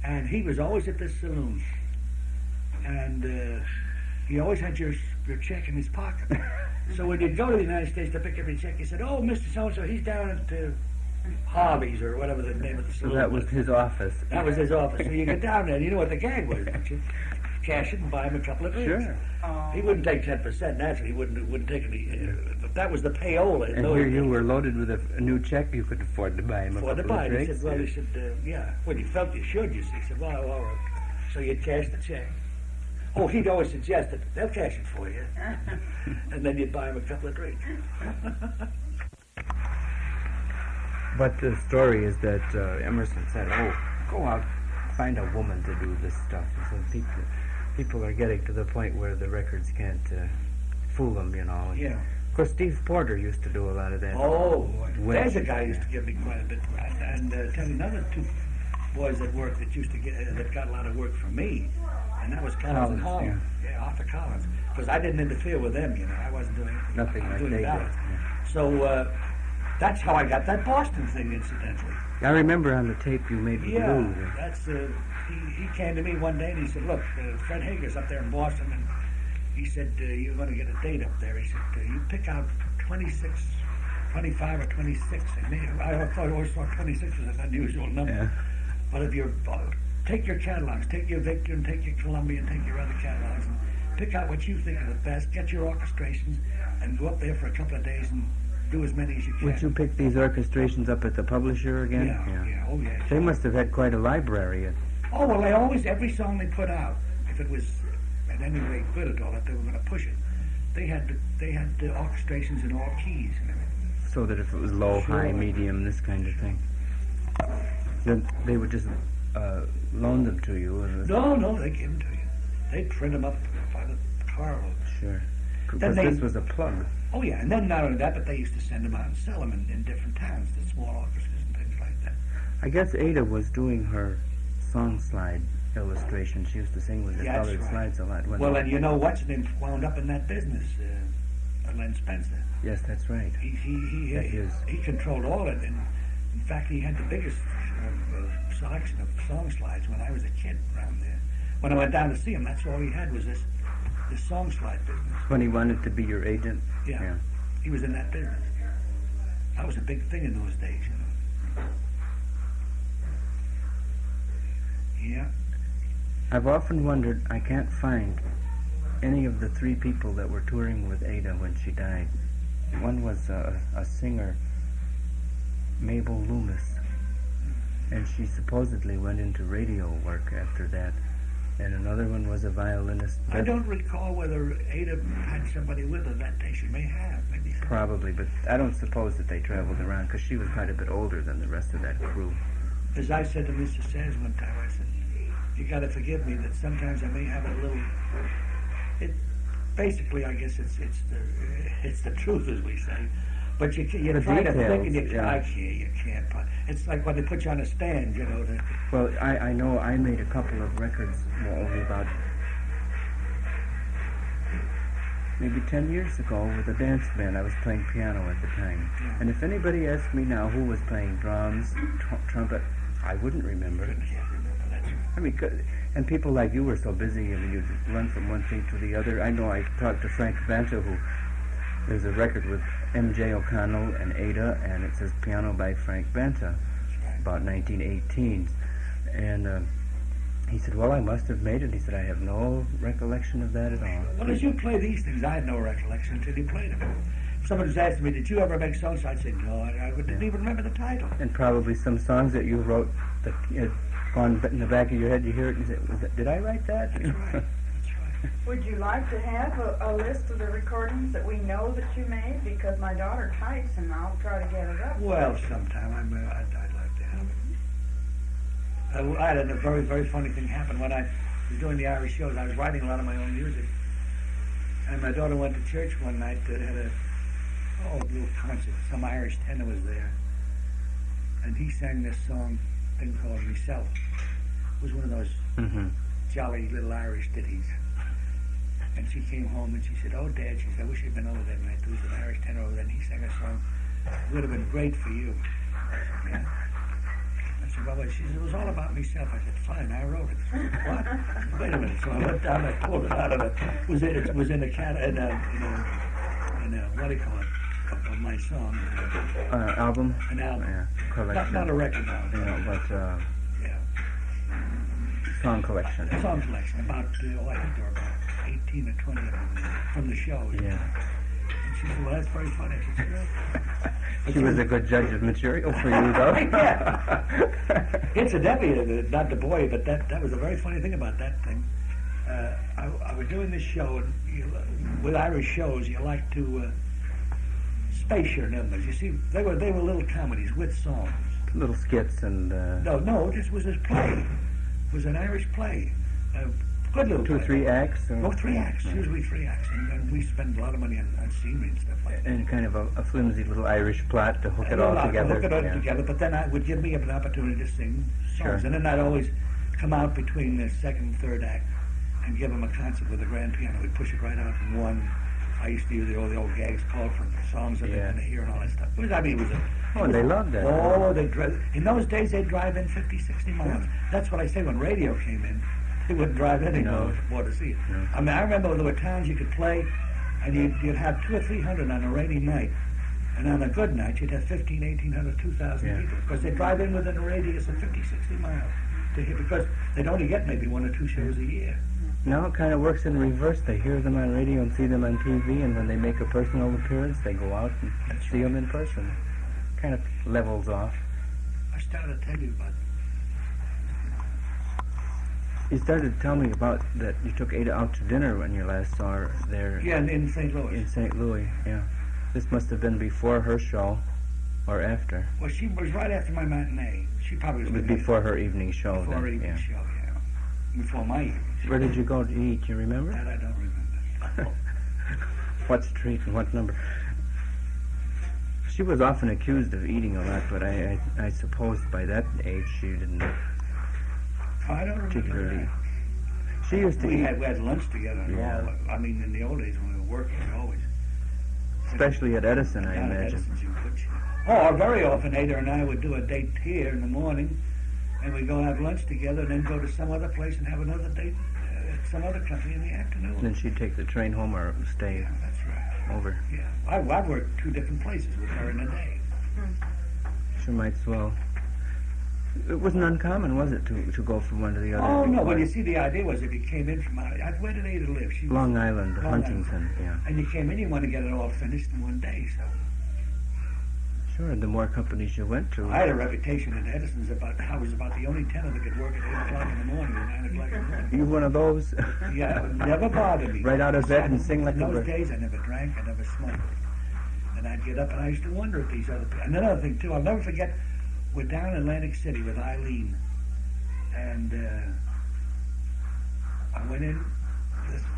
And he was always at this saloon, and he always had your check in his pocket. So when you'd go to the United States to pick up your check, he said, "Oh, Mr. So-and-so, he's down at Harvey's," or whatever the name of the So saloon that was his office. That was his office. So you get down there, and you know what the gag was, don't you? Cash it and buy him a couple of drinks. Sure. He wouldn't take 10%. Naturally, he wouldn't take any. But that was the payola. And here you were loaded with a new check. You could afford to buy him a For the couple buy. of He drinks. said, "Well," he said, "yeah." Well, you felt you should. You see. He said, "Well, all right." So you'd cash the check. Oh, he'd always suggest that they'll cash it for you, and then you'd buy him a couple of drinks. But the story is that Emerson said, "Oh, go out, find a woman to do this stuff." And so people are getting to the point where the records can't fool them, you know. And Yeah. Of course, Steve Porter used to do a lot of that. Oh, When- there's a guy who used to give me quite a bit, and tell you another two boys at work that used to get that got a lot of work from me, and that was Collins and Collins, Holland. Yeah, Arthur Collins, because I didn't interfere with them. You know, I wasn't doing anything. Nothing I was like doing they did. ballads. Yeah. So that's how I got that Boston thing, incidentally. I remember on the tape you made with Yeah, Lou. that's he came to me one day and he said, "Look, Fred Hager's up there in Boston, and he said you're going to get a date up there." He said, "You pick out 26, 25 or 26." And I always thought 26 was an unusual number. Yeah. But if you're take your catalogs, take your Victor and take your Columbia and take your other catalogs and pick out what you think are the best, get your orchestrations, and go up there for a couple of days and do as many as you can. Would you pick these orchestrations up at the publisher again? Yeah, oh yeah. They must have had quite a library. Oh, well, they always, every song they put out, if it was at any rate good at all, if they were going to push it, they had the orchestrations in all keys and everything. So that if it was low, high, medium, this kind of thing, then they would just loan them to you. No, they give them to you. They print them up by the carload. Sure. Because this was a plug. Oh, yeah, and then not only that, but they used to send them out and sell them in different towns, the small orchestras and things like that. I guess Ada was doing her song slide illustration. She used to sing with the colored slides a lot. Well, and you know what's name wound up in that business, Len Spencer. Yes, that's right. He controlled all of it, and in fact, he had the biggest selection of song slides when I was a kid around there. When I went down to see him, that's all he had was this song slide business. When he wanted to be your agent? Yeah. He was in that business. That was a big thing in those days, you know. Yeah. I've often wondered, I can't find any of the three people that were touring with Ada when she died. One was a singer, Mabel Loomis, and she supposedly went into radio work after that. And another one was a violinist. I don't recall whether Ada had somebody with her that day. She may have, maybe. Probably, but I don't suppose that they traveled around because she was quite a bit older than the rest of that crew. As I said to Mr. Sayers one time, I said, you got to forgive me that sometimes I may have a little. Basically, I guess it's the truth, as we say. But you try to think, and you can't. It's like when they put you on a stand, you know. Well, I know I made a couple of records, only about maybe 10 years ago with a dance band. I was playing piano at the time. Yeah. And if anybody asked me now who was playing drums, trumpet, I wouldn't remember. I mean, and people like you were so busy, I mean, you'd run from one thing to the other. I know I talked to Frank Banta, who there's a record with M.J. O'Connell and Ada, and it says piano by Frank Banta, about 1918. And he said, well, I must have made it. He said, I have no recollection of that at all. Well, as you play these things, I had no recollection until you played them. If somebody was asking me, did you ever make songs? I'd say, no, I didn't even remember the title. And probably some songs that you wrote that had gone in the back of your head, you hear it and you say, did I write that? That's right. That's right. Would you like to have a list of the recordings that we know that you made? Because my daughter types and I'll try to get it up. Well, sometime I'd like to have it. I had a very, very funny thing happen when I was doing the Irish shows. I was writing a lot of my own music. And my daughter went to church one night that had a little concert. Some Irish tenor was there. And he sang this thing called Myself. It was one of those jolly little Irish ditties. And she came home and she said, oh, Dad, she said, I wish you'd been over that night. There was an Irish tenor over there and he sang a song. It would have been great for you. I said, yeah. I said, well, she said, it was all about myself. I said, fine, I wrote it. She said, what? I said, wait a minute. So I went down and I pulled it out of it. It was in a what do you call it? Of my song. Album? An album. Yeah, collection. Not a record album. Yeah, but song collection. Song collection. About, I think there were about 18 or 20 of them from the show. Yeah. And she said, well, that's very funny. She said, well, she was a good judge of material for you, though. Yeah. Incidentally, not the boy, but that was a very funny thing about that thing. I was doing this show, and with Irish shows, you like to space your numbers. You see, they were little comedies with songs. Little skits and... No, this was a play. It was an Irish play. Good little 2 or 3 acts? Or? 3 acts, usually 3 acts. And we spend a lot of money on scenery and stuff like that. And kind of a flimsy little Irish plot to hook it all together. Hook it all together, but then it would give me an opportunity to sing songs. Sure. And then I'd always come out between the second and third act and give them a concert with a grand piano. We'd push it right out in one. I used to use the old gags called for songs that they're going to hear and all that stuff. They loved that. Oh, in those days, they'd drive in 50, 60 miles. That's what I say when radio came in. They wouldn't drive in anymore to see it. No. I mean, I remember there were towns you could play, and you'd have 200 or 300 on a rainy night. And on a good night, you'd have 1,500, 1,800, 2,000 people. Because they drive in within a radius of 50, 60 miles. to hear, because they'd only get maybe 1 or 2 shows a year. Now it kind of works in reverse. They hear them on radio and see them on TV, and when they make a personal appearance, they go out and see them in person. Kind of levels off. I started to tell you about. You started to tell me about that you took Ada out to dinner when you last saw her there. Yeah, in St. Louis. In St. Louis, yeah. This must have been before her show, or after. Well, she was right after my matinee. She probably was with me. Before her evening show. Before her then, evening show, yeah. Before my evening show. Where did you go to eat? You remember? That I don't remember. What street and what number? She was often accused of eating a lot, but I suppose by that age she didn't I don't remember particularly. that. She used to We eat, had lunch together. And Yeah. all. I mean, in the old days when we were working, we always. especially at Edison, I Down at imagine. Edison's in Coochie. Oh, very often Ada and I would do a date here in the morning, and we'd go have lunch together, and then go to some other place and have another date at some other country in the afternoon. Then she'd take the train home or stay Yeah, that's right. over. Yeah, I've worked 2 different places with her in a day. She might as well. It wasn't uncommon, was it, to go from one to the other? Oh no! Well, you see, the idea was if you came in from where did Ada live? She was, Long Island, Long Huntington, yeah. and you came in, you want to get it all finished in one day. So Sure, and the more companies you went to. I had a reputation at Edison's about I was about the only tenor that could work at 8 o'clock in the morning or 9 o'clock in the morning. You one of those? Yeah, it never bothered me. Right out of bed and sing like in a those bird. days, I never drank, I never smoked. And I'd get up and I used to wonder at these other people. And another thing too, I'll never forget. We're down in Atlantic City with Eileen, and I went in.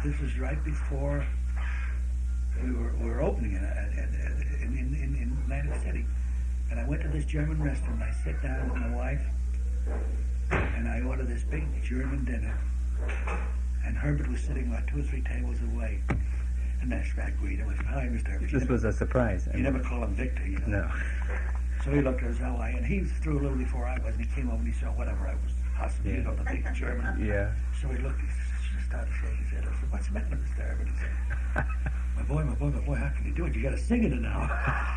This was right before we were opening in Atlantic City, and I went to this German restaurant. I sit down with my wife, and I ordered this big German dinner. And Herbert was sitting like 2 or 3 tables away, and that's right, greeted with, "Hi, Mr. Herbert." This was a surprise. You never call him Victor, you know. No. So he looked at us, how I, and he was through a little before I was, and he came over and he saw whatever I was, possibly, you know, the big German. Yeah. So he looked, he started shaking his head. I said, "What's the matter, Mr. Herbert?" He said, my boy, how can you do it? You got to sing it now."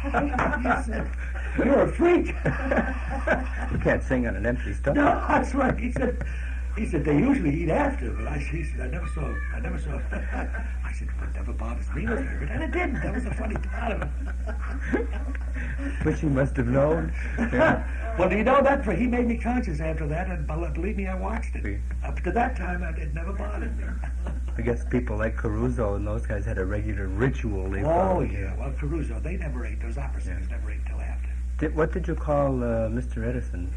He said, "You're a freak." You can't sing on an empty stomach. No, that's right. He said, "They usually eat after," but he said, I never saw. I said, "Well, it never bothers me, Mr. Herbert," and it didn't. That was the funny part of it. Which he must have known. Yeah. Well, you know that he made me conscious after that, and believe me, I watched it. Up to that time, it never bothered me. I guess people like Caruso and those guys had a regular ritual. They Oh followed. yeah, well Caruso, they never ate. Those opera singers never ate till after. What did you call Mr. Edison?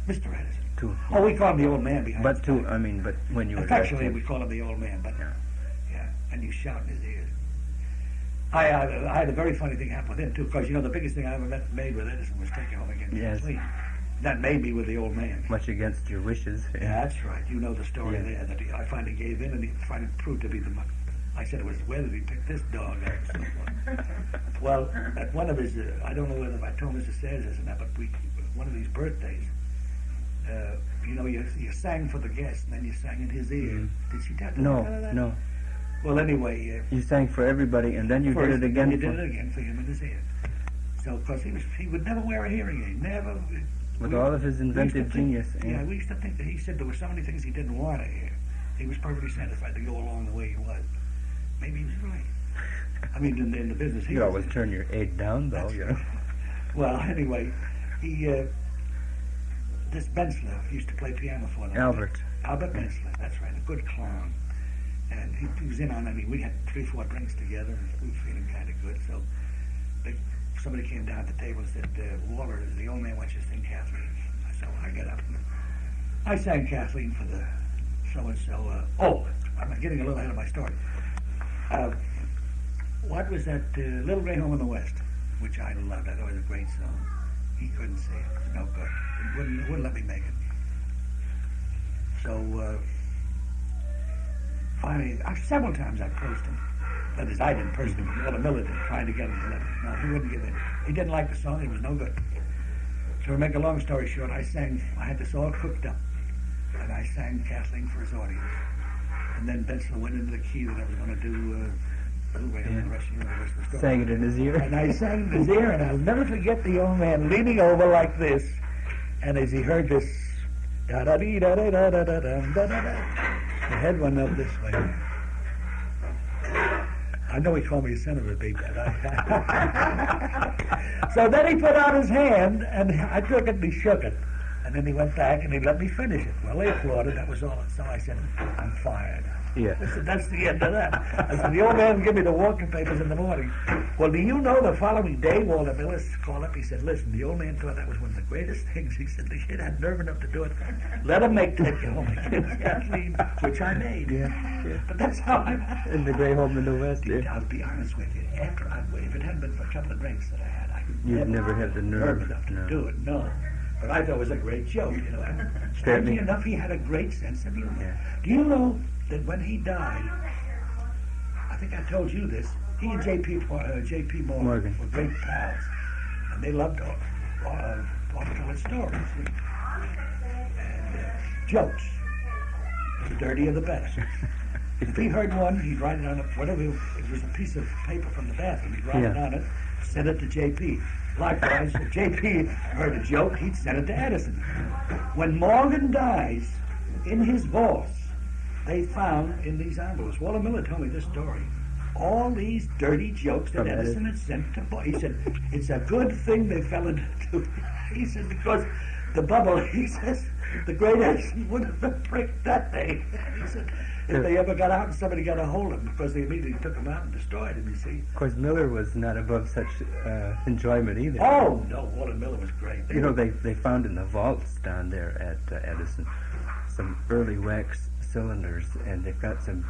Mr. Edison. To, Oh, we call him the old man behind. but the to, back. I mean, but when you were dressed Affectionately, in- we call him the old man, but Yeah. yeah, and you shout in his ears. I had a very funny thing happen with him too, because you know the biggest thing I ever made with Edison was taking home again Yes. Kathleen. That made me with the old man. much against your wishes. Yeah, that's right. You know the story Yeah. there. That I finally gave in, and he finally proved to be the. I said it was where did he pick this dog up? So well, at one of his, I don't know whether I told Mr. Sayers this or not, but one of these birthdays, you know, you sang for the guest, and then you sang in his ear. Mhm. Did she tell you that? No. Well, anyway, You sang for everybody, and then you first, did it again. You did it again for him in his ear. So, because he would never wear a hearing aid, never. With all of his we used to inventive think- genius. Yeah, we used to think that he said there were so many things he didn't want to hear. He was perfectly satisfied to go along the way he was. Maybe he was right. I mean, in the business he You was always in. turn your aid down, though. That's You right. know. Well, anyway, this Bensler used to play piano for them. Albert. Albert Bensler, that's right, a good clown. And he was in on it. We had 3 or 4 drinks together, and we were feeling kind of good. So somebody came down to the table and said, "Walter, the old man wants you to sing Kathleen." So I got up and I sang Kathleen for the so-and-so. I'm getting a little ahead of my story. What was that Little Grey Home in the West, which I loved. I thought it was a great song. He couldn't sing it. It was no good. It wouldn't let me make it. So finally, several times I approached him. That is, I didn't personally, Walter Miller did, trying to get him to let me. No, he wouldn't give in. He didn't like the song. It was no good. So to make a long story short, I had this all cooked up. And I sang Kathleen for his audience. And then Bensler went into the key that I was going to do Little Grey Home, and the rest of the story. Sang it in his ear. And I sang in his ear, and I'll never forget the old man leaning over like this. And as he heard this Da-da-dee-da-da-da-da-da-da-da. The head went up this way. I know he called me a son of a big bad. So then he put out his hand, and I took it and he shook it. And then he went back and he let me finish it. Well, they applauded. That was all. So I said, I'm fired. Yeah. I said, that's the end of that. I said, the old man gave me the walking papers in the morning. Well, do you know the following day, Walter Miller called up. He said, listen, the old man thought that was one of the greatest things. He said, the kid had nerve enough to do it. Let him make take you home again, Kathleen, which I made. Yeah. But that's how I... In the gray home in the West, yeah. I'll be honest with you. After if it hadn't been for a couple of drinks that I had, I You'd never had the nerve. enough to No. do it. No. But I thought it was a great joke, you know. And strangely enough, he had a great sense of humor. Yeah. Do you know that when he died, I think I told you this, he and J.P. Morgan were great pals. And they loved all telling stories. And jokes. The dirtier the better. If he heard one, he'd write it on whatever, it was a piece of paper from the bathroom, he'd write it on it, send it to J.P. Likewise, if J.P. heard a joke, he'd send it to Edison. When Morgan dies, in his vaults, they found in these envelopes, Walter Miller told me this story, all these dirty jokes that Edison had sent to Boy. He said, it's a good thing they fell into, he said, because the bubble, he says, the great Edison would have been pricked that day. He said, if they ever got out and somebody got a hold of him, because they immediately took him out and destroyed him, you see. Of course, Miller was not above such enjoyment either. Oh, no, Walter Miller was great. You know, they found in the vaults down there at Edison some early wax cylinders, and they've got some.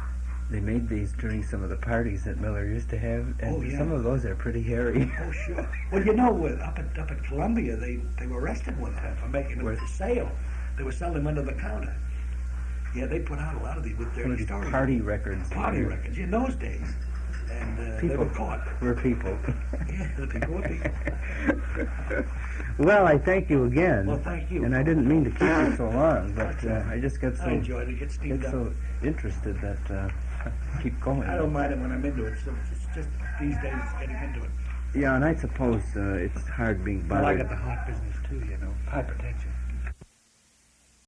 They made these during some of the parties that Miller used to have, and some of those are pretty hairy. Oh, sure. Well, you know, up at Columbia, they were arrested one time for making them for sale. They were selling them under the counter. Yeah, they put out a lot of these with dirty stories. Party records. Party records in those days. And they were caught. We're people. Yeah, the people were people. Well, I thank you again. Well, thank you. And I didn't mean to keep you so long, but I just got I enjoyed it. Get steamed up. so interested that keep going. I don't mind it when I'm into it. So it's just these days getting into it. Yeah, and I suppose it's hard being bothered. Well, I got the heart business too, you know, hypertension.